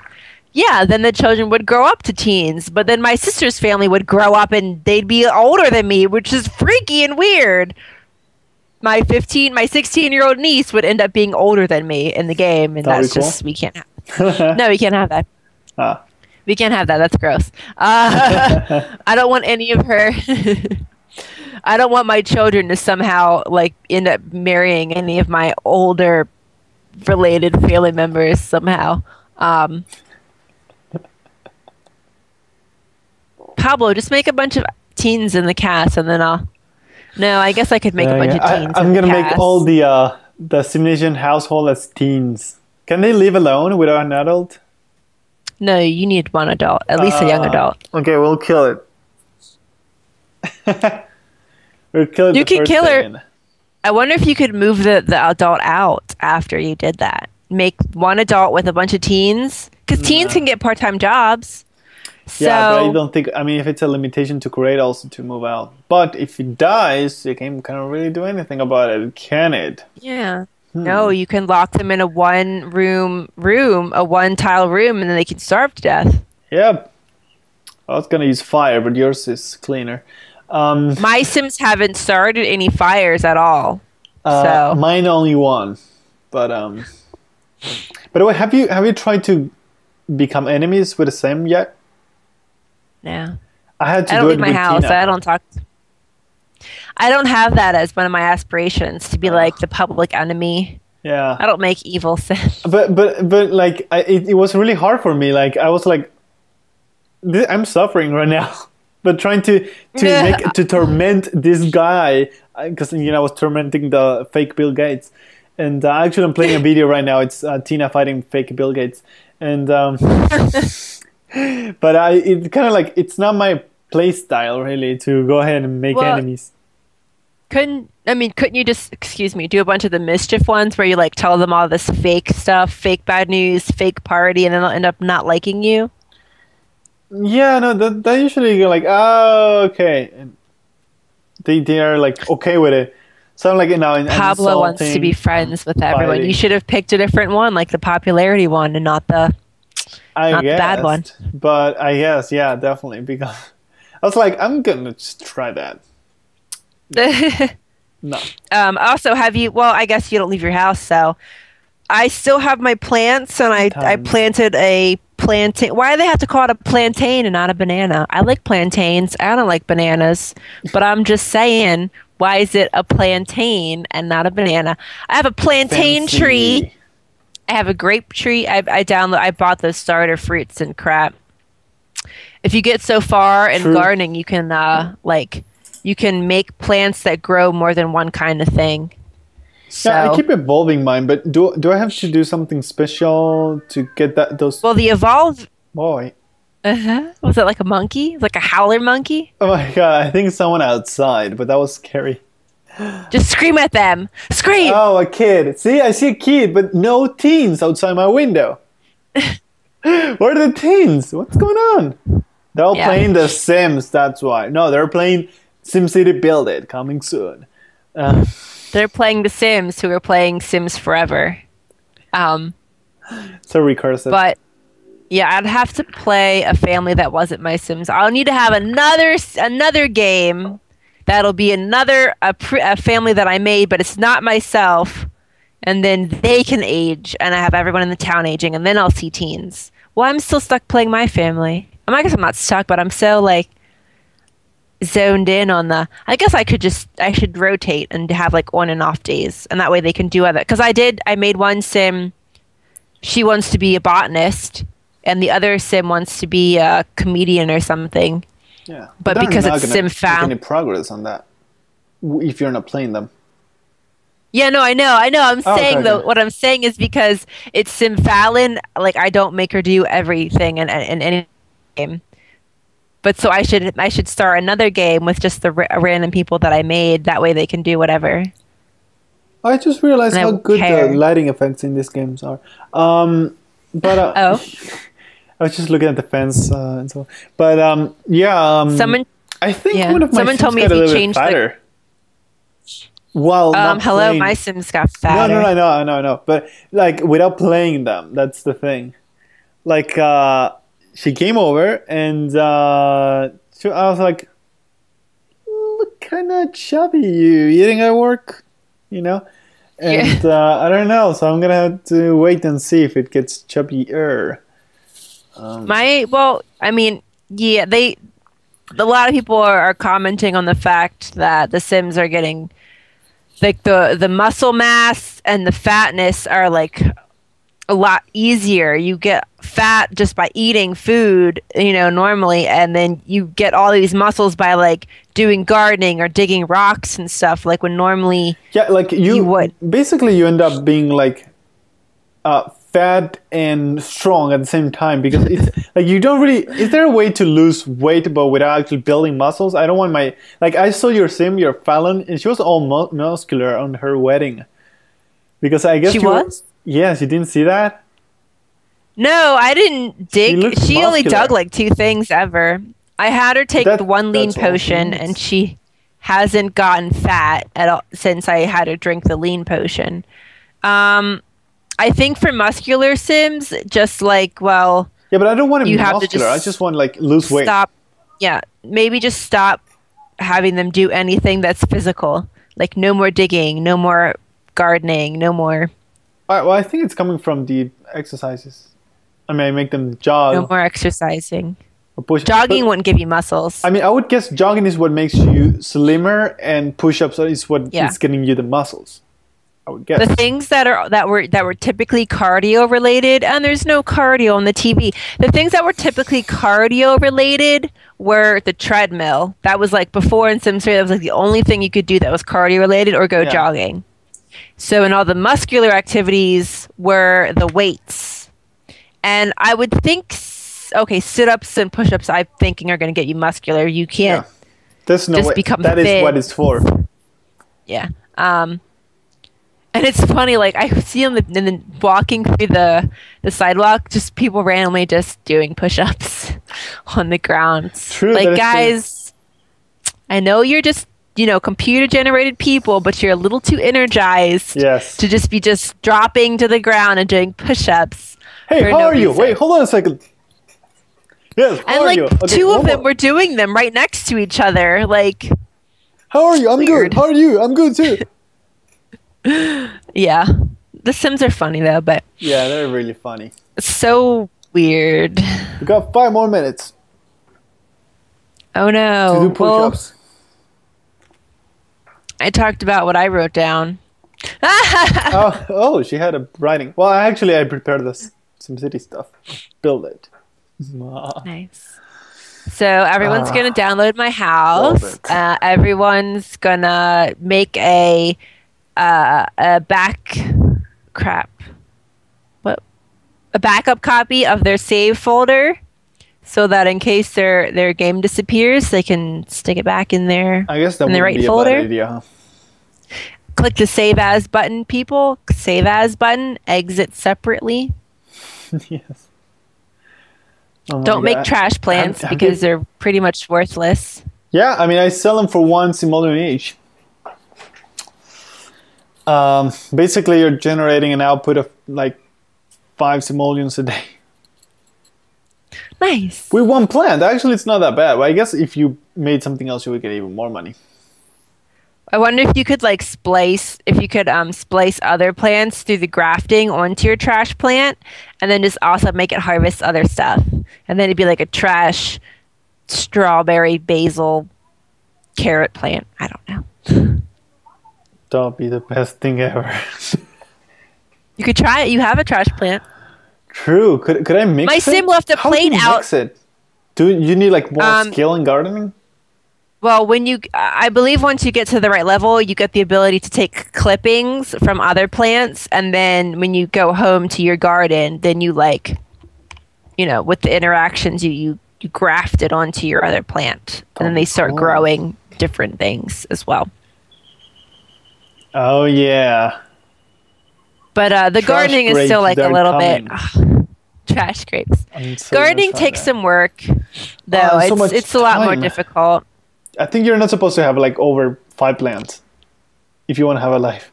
Speaker 2: yeah, then the children would grow up to teens. But then my sister's family would grow up and they'd be older than me, which is freaky and weird. My 16-year-old niece would end up being older than me in the game, and that's just we can't have. No, we can't have that. We can't have that. That's gross. I don't want any of her. I don't want my children to somehow like end up marrying any of my older related family members somehow. Pablo, just make a bunch of teens in the cast, and then I'll. No, I guess I could make a bunch of teens.
Speaker 1: I'm gonna make all the SimNation household as teens. Can they live alone without an adult?
Speaker 2: No, you need one adult, at least a young adult.
Speaker 1: Okay, we'll kill it. We'll kill it.
Speaker 2: You could kill her. I wonder if you could move the adult out after you did that. Make one adult with a bunch of teens, because teens can get part-time jobs. So,
Speaker 1: yeah, but I don't think. I mean, if it's a limitation to create, also to move out. But if it dies, you can't really do anything about it, can it?
Speaker 2: Yeah. No, you can lock them in a one-tile room, and then they can starve to death.
Speaker 1: Yep. I was gonna use fire, but yours is cleaner.
Speaker 2: My Sims haven't started any fires at all. So
Speaker 1: mine only one. But by the way, have you tried to become enemies with a Sim yet?
Speaker 2: No.
Speaker 1: I had to
Speaker 2: I
Speaker 1: do
Speaker 2: don't
Speaker 1: it
Speaker 2: leave my
Speaker 1: with
Speaker 2: house.
Speaker 1: Tina.
Speaker 2: I don't have that as one of my aspirations to be like the public enemy.
Speaker 1: Yeah.
Speaker 2: I don't make evil Sims.
Speaker 1: But like it was really hard for me. Like I was like, I'm suffering right now. But trying to torment this guy, because I was tormenting the fake Bill Gates, and actually I'm playing a video right now. It's Tina fighting fake Bill Gates, and but it kind of like it's not my play style really to go ahead and make enemies.
Speaker 2: Couldn't you just do a bunch of the mischief ones where you like tell them all this fake stuff, fake bad news, fake party, and then they'll end up not liking you?
Speaker 1: Yeah, no, that usually you're like, oh, okay. And they are like okay with it. So I'm like,
Speaker 2: Pablo wants to be friends with everyone. You should have picked a different one, like the popularity one, and not the bad one.
Speaker 1: But I guess, yeah, definitely, because I was like, I'm gonna just try that. No.
Speaker 2: Also, I guess you don't leave your house, so I still have my plants, and I planted a plantain. Why do they have to call it a plantain and not a banana? I like plantains. I don't like bananas. But I'm just saying, why is it a plantain and not a banana? I have a plantain tree. I have a grape tree. I bought those starter fruits and crap. If you get so far in gardening, you can you can make plants that grow more than one kind of thing. So,
Speaker 1: yeah, I keep evolving mine, but do I have to do something special to get those?
Speaker 2: Well, the evolve.
Speaker 1: Boy.
Speaker 2: Was it like a monkey? Like a howler monkey?
Speaker 1: Oh my god! I think someone outside, but that was scary.
Speaker 2: Just scream at them. Scream!
Speaker 1: Oh, a kid. See, I see a kid, but no teens outside my window. Where are the teens? What's going on? They're all playing The Sims, that's why. No, they're playing SimCity BuildIt, coming soon.
Speaker 2: They're playing The Sims, who are playing Sims Forever.
Speaker 1: So recursive.
Speaker 2: But, yeah, I'd have to play a family that wasn't my Sims. I'll need to have another game that'll be a family that I made, but it's not myself. and then they can age, and I have everyone in the town aging, and then I'll see teens. Well, I'm still stuck playing my family. I guess I'm not stuck, but I'm so like zoned in on the. I guess I should rotate and have like on and off days, and that way they can do other. Because I made one sim. She wants to be a botanist, and the other sim wants to be a comedian or something.
Speaker 1: Yeah,
Speaker 2: but because it's sim found
Speaker 1: any progress on that if you're not playing them.
Speaker 2: Yeah, no, I know. I'm saying though, what I'm saying is because it's Sim Fallon, like I don't make her do everything in any game. But so I should start another game with just the random people that I made. That way they can do whatever.
Speaker 1: I just realized how good the lighting effects in these games are. But I was just looking at the fence and so on. But
Speaker 2: someone,
Speaker 1: I think one of my
Speaker 2: someone told me if you changed fatter.
Speaker 1: Well,
Speaker 2: hello, my Sims got fatter.
Speaker 1: No, I know. But like without playing them, that's the thing. Like she came over and I was like, look kind of chubby. You think I work? You know? And I don't know, so I'm gonna have to wait and see if it gets chubbier.
Speaker 2: A lot of people are commenting on the fact that the Sims are getting like the muscle mass and the fatness are like a lot easier. You get fat just by eating food, normally, and then you get all these muscles by like doing gardening or digging rocks and stuff. Like when normally,
Speaker 1: like you would basically you end up being like fat and strong at the same time because it's like you don't really. Is there a way to lose weight but without actually building muscles? I don't want my I saw your Fallon, and she was all muscular on her wedding because I guess
Speaker 2: she was.
Speaker 1: Yes, you didn't see that?
Speaker 2: No, I didn't dig. She only dug like 2 things ever. I had her take the one lean potion, and she hasn't gotten fat at all since I had her drink the lean potion. I think for muscular Sims, just like, well...
Speaker 1: Yeah, but I don't want to be muscular. I just want like lose weight.
Speaker 2: Maybe just stop having them do anything that's physical. Like no more digging, no more gardening, no more...
Speaker 1: All right, well, I think it's coming from the exercises. I mean, I make them jog.
Speaker 2: No more exercising. Jogging wouldn't give you muscles.
Speaker 1: I mean, I would guess jogging is what makes you slimmer, and push-ups is what is getting you the muscles. I would guess.
Speaker 2: The things that were typically cardio related, and there's no cardio on the TV. The things that were typically cardio related were the treadmill. That was like before in Sims 3, that was like the only thing you could do that was cardio related, or go jogging. So in all the muscular activities were the weights. And I would think, sit-ups and push-ups I'm thinking are going to get you muscular. You can't
Speaker 1: There's no way.
Speaker 2: become
Speaker 1: that
Speaker 2: fit.
Speaker 1: Is what it's for.
Speaker 2: Yeah. And it's funny, like I see them walking through the sidewalk, just people randomly just doing push-ups on the ground.
Speaker 1: True,
Speaker 2: like, guys, I know you're just computer-generated people, but you're a little too energized to just be dropping to the ground and doing push-ups.
Speaker 1: Hey, how are you? Wait, hold on a second. Yes, how are you?
Speaker 2: Okay, 2 of them were doing them right next to each other. Like,
Speaker 1: how are you? I'm good. How are you? I'm good too.
Speaker 2: Yeah. The Sims are funny though, but...
Speaker 1: Yeah, they're really funny.
Speaker 2: So weird.
Speaker 1: We got 5 more minutes.
Speaker 2: Oh no.
Speaker 1: To do push-ups.
Speaker 2: I talked about what I wrote down.
Speaker 1: She had a writing. Well, I prepared this SimCity stuff. Build it.
Speaker 2: Nice. So everyone's going to download my house. Everyone's going to make a backup copy of their save folder, so that in case their game disappears, they can stick it back in their right folder.
Speaker 1: Bad idea, huh?
Speaker 2: Click the save as button, people. Save as button. Exit separately.
Speaker 1: Yes.
Speaker 2: Don't make trash plants because they're pretty much worthless.
Speaker 1: Yeah, I mean, I sell them for 1 simoleon each. Basically, you're generating an output of like 5 simoleons a day.
Speaker 2: Nice.
Speaker 1: With 1 plant. Actually, it's not that bad. But I guess if you made something else, you would get even more money.
Speaker 2: I wonder if you could like splice other plants through the grafting onto your trash plant, and then just also make it harvest other stuff, and then it'd be like a trash strawberry basil carrot plant. I don't know.
Speaker 1: That'll be the best thing ever.
Speaker 2: You could try it. You have a trash plant.
Speaker 1: True. Could I mix it?
Speaker 2: My sim left a
Speaker 1: How
Speaker 2: plate
Speaker 1: do you
Speaker 2: out.
Speaker 1: Mix it? Do you need like more skill in gardening?
Speaker 2: Well, I believe once you get to the right level, you get the ability to take clippings from other plants, and then when you go home to your garden, then you like, with the interactions, you graft it onto your other plant, and then they start growing different things as well.
Speaker 1: Oh yeah.
Speaker 2: But the gardening is still like a little bit trash grapes. Gardening takes some work, though. It's a lot more difficult.
Speaker 1: I think you're not supposed to have like over 5 plants if you want to have a life.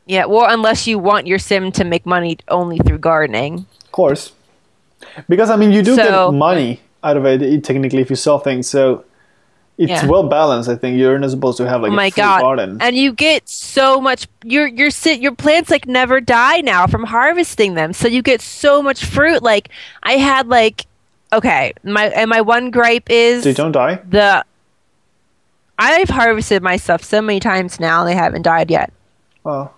Speaker 2: Yeah, well, unless you want your sim to make money only through gardening.
Speaker 1: Of course. Because, I mean, you do get money out of it, technically, if you sell things. So it's well balanced, I think. You're not supposed to have like a full garden.
Speaker 2: And you get so much... Your plants like never die now from harvesting them. So you get so much fruit. Like, I had like... Okay, my one gripe is...
Speaker 1: They don't die?
Speaker 2: I've harvested my stuff so many times now, and they haven't died yet.
Speaker 1: Oh.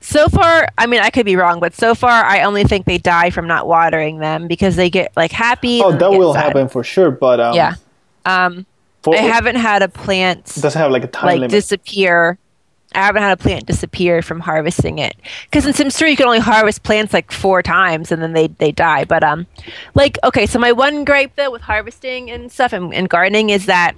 Speaker 2: So far, I mean, I could be wrong, but so far, I only think they die from not watering them because they get like happy.
Speaker 1: Oh, that will happen for sure, but
Speaker 2: yeah. I haven't had a plant.
Speaker 1: It doesn't have like a time limit.
Speaker 2: Disappear. I haven't had a plant disappear from harvesting it, because in Sims 3 you can only harvest plants like 4 times and then they die. But okay, so my one gripe though with harvesting and stuff and gardening is that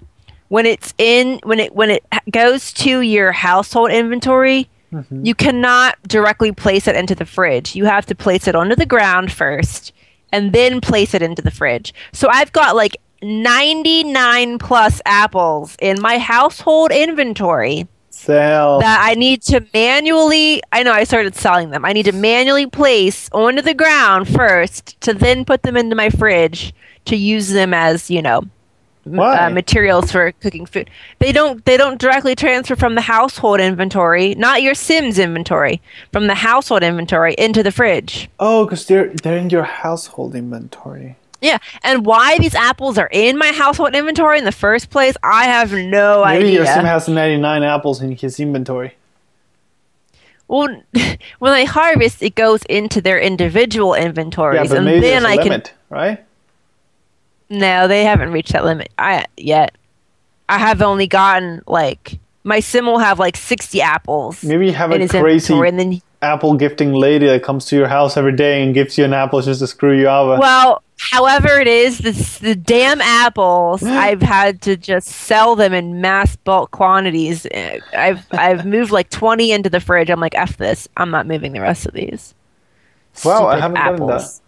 Speaker 2: when it goes to your household inventory, you cannot directly place it into the fridge. You have to place it onto the ground first and then place it into the fridge. So I've got like 99 plus apples in my household inventory that I need to manually, I know I started selling them. I need to manually place onto the ground first to then put them into my fridge to use them as, materials for cooking food. They don't directly transfer from the household inventory, not your Sims inventory, from the household inventory into the fridge.
Speaker 1: Oh, because they're in your household inventory.
Speaker 2: Yeah, and why these apples are in my household inventory in the first place, I have no idea.
Speaker 1: Maybe your Sim has 99 apples in his inventory.
Speaker 2: Well, when I harvest, it goes into their individual inventories,
Speaker 1: yeah, but
Speaker 2: and
Speaker 1: maybe
Speaker 2: then
Speaker 1: there's a limit, right?
Speaker 2: No, they haven't reached that limit yet. I have only gotten my Sim will have like 60 apples.
Speaker 1: Maybe you have a crazy apple gifting lady that comes to your house every day and gives you an apple just to screw you over.
Speaker 2: Well, however it is, the damn apples, I've had to just sell them in mass bulk quantities. I've moved like 20 into the fridge. I'm like, F this. I'm not moving the rest of these.
Speaker 1: Wow, I haven't done that.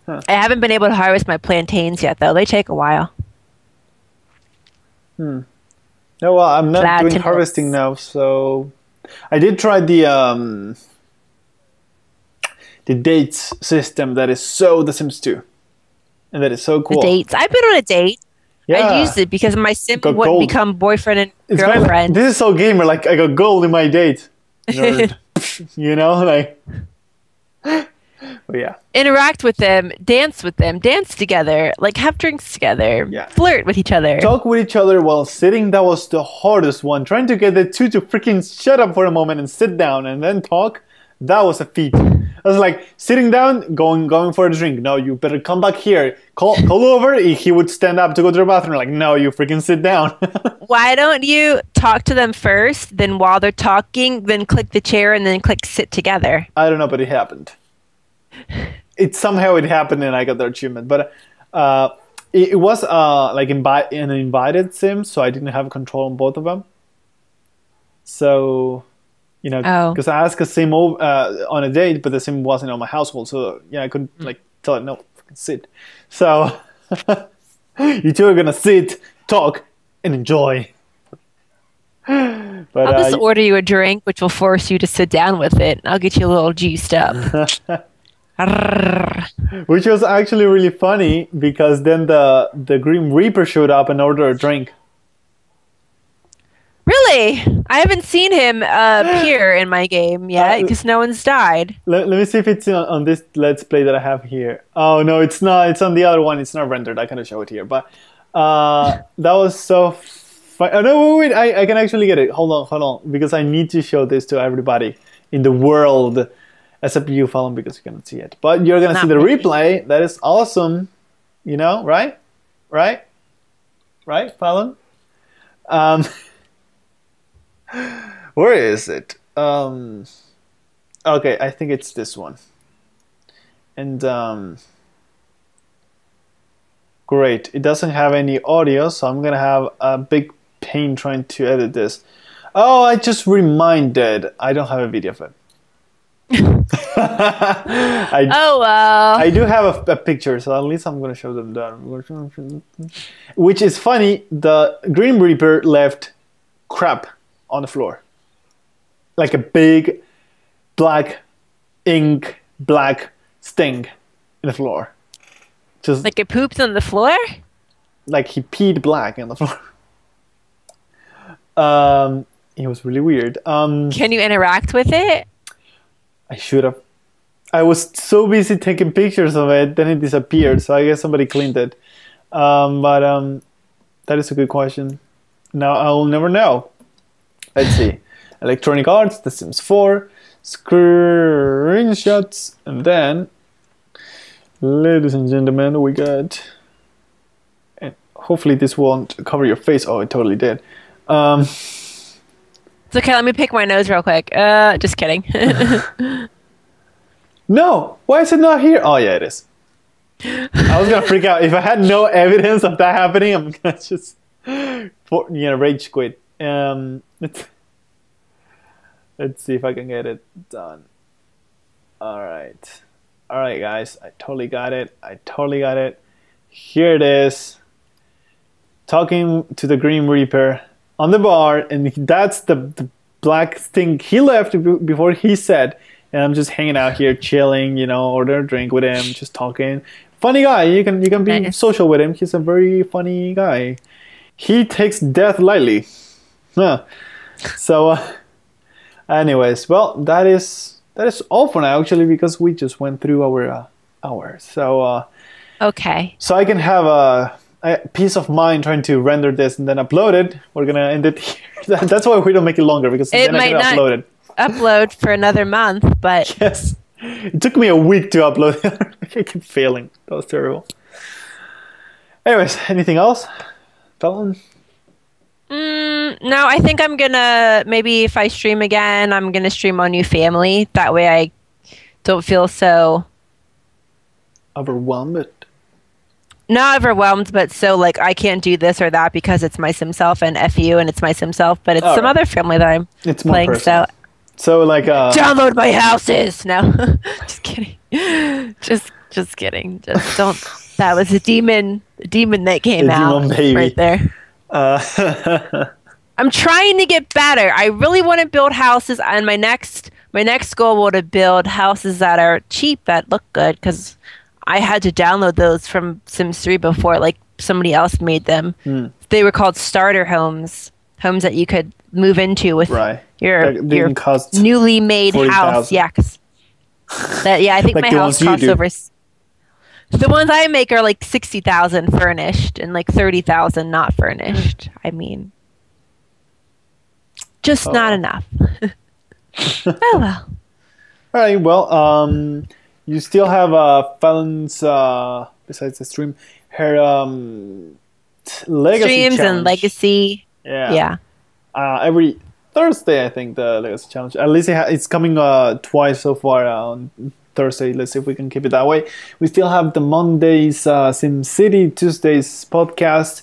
Speaker 2: Huh. I haven't been able to harvest my plantains yet, though. They take a while.
Speaker 1: No, well, I'm not doing harvesting now, so I did try the dates system that is so The Sims 2, and that is so cool.
Speaker 2: The dates. I've been on a date.
Speaker 1: Yeah.
Speaker 2: I used it because my Sim wouldn't become boyfriend and girlfriend.
Speaker 1: This is so gamer. Like, I got gold in my date. Nerd. But yeah.
Speaker 2: Interact with them, dance together, like have drinks together, flirt with each other.
Speaker 1: Talk with each other while sitting. That was the hardest one. Trying to get the two to freaking shut up for a moment and sit down and then talk. That was a feat. I was like sitting down, going for a drink. No, you better come back here. Call over. He would stand up to go to the bathroom. Like, no, you freaking sit down.
Speaker 2: Why don't you talk to them first? Then while they're talking, then click the chair and then click sit together.
Speaker 1: I don't know, but it happened. It happened and I got the achievement. But it was like an invited sim, so I didn't have control on both of them. So. Because I asked a sim on a date, but the sim wasn't on my household, so I couldn't tell it no, sit. So you two are gonna sit, talk, and enjoy. But
Speaker 2: I'll just order you a drink, which will force you to sit down with it. I'll get you a little juiced up.
Speaker 1: Which was actually really funny because then the Grim Reaper showed up and ordered a drink.
Speaker 2: Really? really? I haven't seen him appear in my game yet because no one's died.
Speaker 1: Let me see if it's on this Let's Play that I have here. Oh, no, it's not. It's on the other one. It's not rendered. I cannot show it here. But that was so fun. Oh, no, wait. I can actually get it. Hold on. Because I need to show this to everybody in the world. Except you, Fallon, because you cannot see it. But you're going to see the replay. That is awesome. You know, right? Right, Fallon? Where is it? Okay, I think it's this one. And great. It doesn't have any audio, so I'm gonna have a big pain trying to edit this. Oh, I just reminded. I don't have a video of it. I do have a picture, so at least I'm gonna show them that. Which is funny. The Grim Reaper left crap on the floor, like a big black sting in the floor. Just
Speaker 2: like it pooped on the floor.
Speaker 1: Like he peed black on the floor. It was really weird.
Speaker 2: Can you interact with it?
Speaker 1: I should have. I was so busy taking pictures of it, then it disappeared. So I guess somebody cleaned it. But that is a good question. Now I'll never know. Let's see. Electronic Arts, The Sims 4, screenshots, and then, ladies and gentlemen, we got. And hopefully this won't cover your face. Oh, it totally did.
Speaker 2: It's okay, let me pick my nose real quick. Just kidding.
Speaker 1: No! Why is it not here? Oh, yeah, it is. I was gonna freak out. If I had no evidence of that happening, I'm gonna just, rage quit. Let's see if I can get it done. Alright. Alright, guys. I totally got it. Here it is. Talking to the Grim Reaper on the bar, and that's the black thing he left before he said, and I'm just hanging out here chilling, order a drink with him, just talking. Funny guy, you can be social with him. He's a very funny guy. He takes death lightly. Huh. So anyways, well, that is all for now, actually, because we just went through our hour. So
Speaker 2: okay.
Speaker 1: So I can have a peace of mind trying to render this and then upload it. We're gonna end it here. That's why we don't make it longer, because then I can upload it.
Speaker 2: Upload for another month, but
Speaker 1: yes, it took me a week to upload it. I keep failing. That was terrible. Anyways, anything else, Fallon?
Speaker 2: No, I think I'm gonna, maybe if I stream again, I'm gonna stream on New Family. That way I don't feel so
Speaker 1: overwhelmed.
Speaker 2: Not overwhelmed, but so like I can't do this or that because it's my sim self, and F you, and it's my sim self, but it's some other family that I'm playing.
Speaker 1: So like
Speaker 2: download my houses. No, just kidding. Just kidding. Just don't. That was a demon that came out right there. I'm trying to get better. I really want to build houses, and my next goal will to build houses that are cheap, that look good, because I had to download those from Sims 3 before, like somebody else made them. They were called starter homes that you could move into with your newly made house. Yeah, I think my house costs over. The ones I make are like 60,000 furnished and like 30,000 not furnished. I mean, just not enough. Oh well.
Speaker 1: All right. Well, you still have Fallon's besides the stream, her legacy
Speaker 2: streams
Speaker 1: challenge.
Speaker 2: And legacy.
Speaker 1: Yeah. Every Thursday, I think, the legacy challenge. At least it's coming twice so far on Thursday. Let's see if we can keep it that way. We still have the Mondays SimCity, Tuesdays podcast.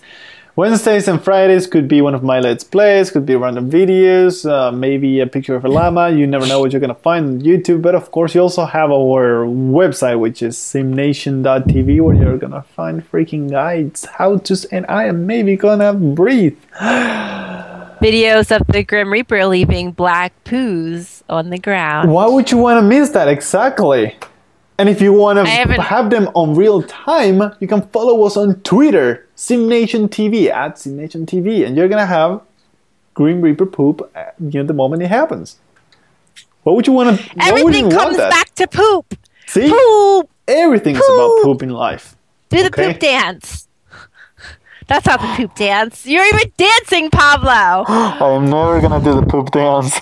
Speaker 1: Wednesdays and Fridays could be one of my Let's Plays, could be random videos, maybe a picture of a llama. You never know what you're going to find on YouTube. But of course, you also have our website, which is SimNation.tv, where you're going to find freaking guides, how-tos, and I am maybe going to breathe.
Speaker 2: Videos of the Grim Reaper leaving black poos on the ground.
Speaker 1: Why would you want to miss that? Exactly. And if you want to have them on real time, you can follow us on Twitter, SimNation TV, @SimNation TV, and you're going to have Grim Reaper poop the moment it happens. What would you want to?
Speaker 2: Everything comes back to poop.
Speaker 1: See,
Speaker 2: poop.
Speaker 1: Everything's about poop in life.
Speaker 2: Do the poop dance. That's not the poop dance. You're even dancing, Pablo.
Speaker 1: I'm never gonna do the poop dance.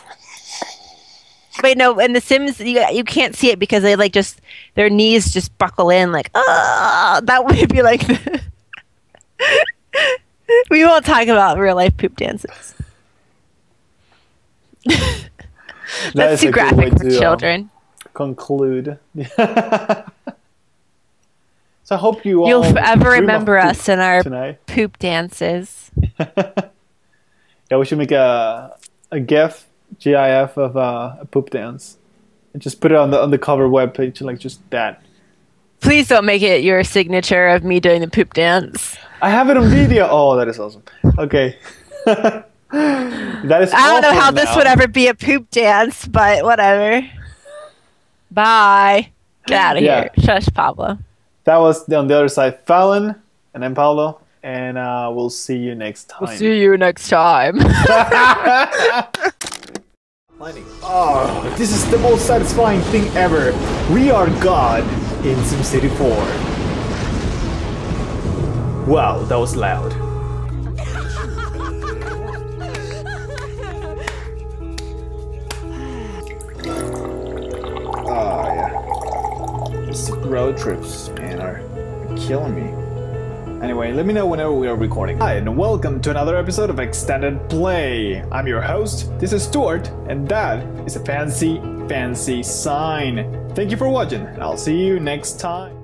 Speaker 2: Wait, no. In The Sims, you can't see it because they like just their knees just buckle in like. That would be like. We won't talk about real life poop dances. That's too graphic for children.
Speaker 1: Conclude. So I hope you'll
Speaker 2: forever remember us in our
Speaker 1: tonight.
Speaker 2: Poop dances.
Speaker 1: Yeah, we should make a GIF of a poop dance and just put it on the cover webpage, like just that.
Speaker 2: Please don't make it your signature of me doing the poop dance.
Speaker 1: I have it on video. Oh, that is awesome. Okay. That is.
Speaker 2: I don't know how this would ever be a poop dance, but whatever. Bye. Get out of here. Shush, Pablo.
Speaker 1: That was on the other side, Fallon, and then Pablo, and we'll see you next time.
Speaker 2: We'll see you next time.
Speaker 1: Oh, this is the most satisfying thing ever. We are God in SimCity 4. Wow, that was loud. Oh, yeah. These road trips, man, are killing me. Anyway, let me know whenever we are recording. Hi, and welcome to another episode of Extended Play. I'm your host, this is Stuart, and that is a fancy, fancy sign. Thank you for watching, and I'll see you next time.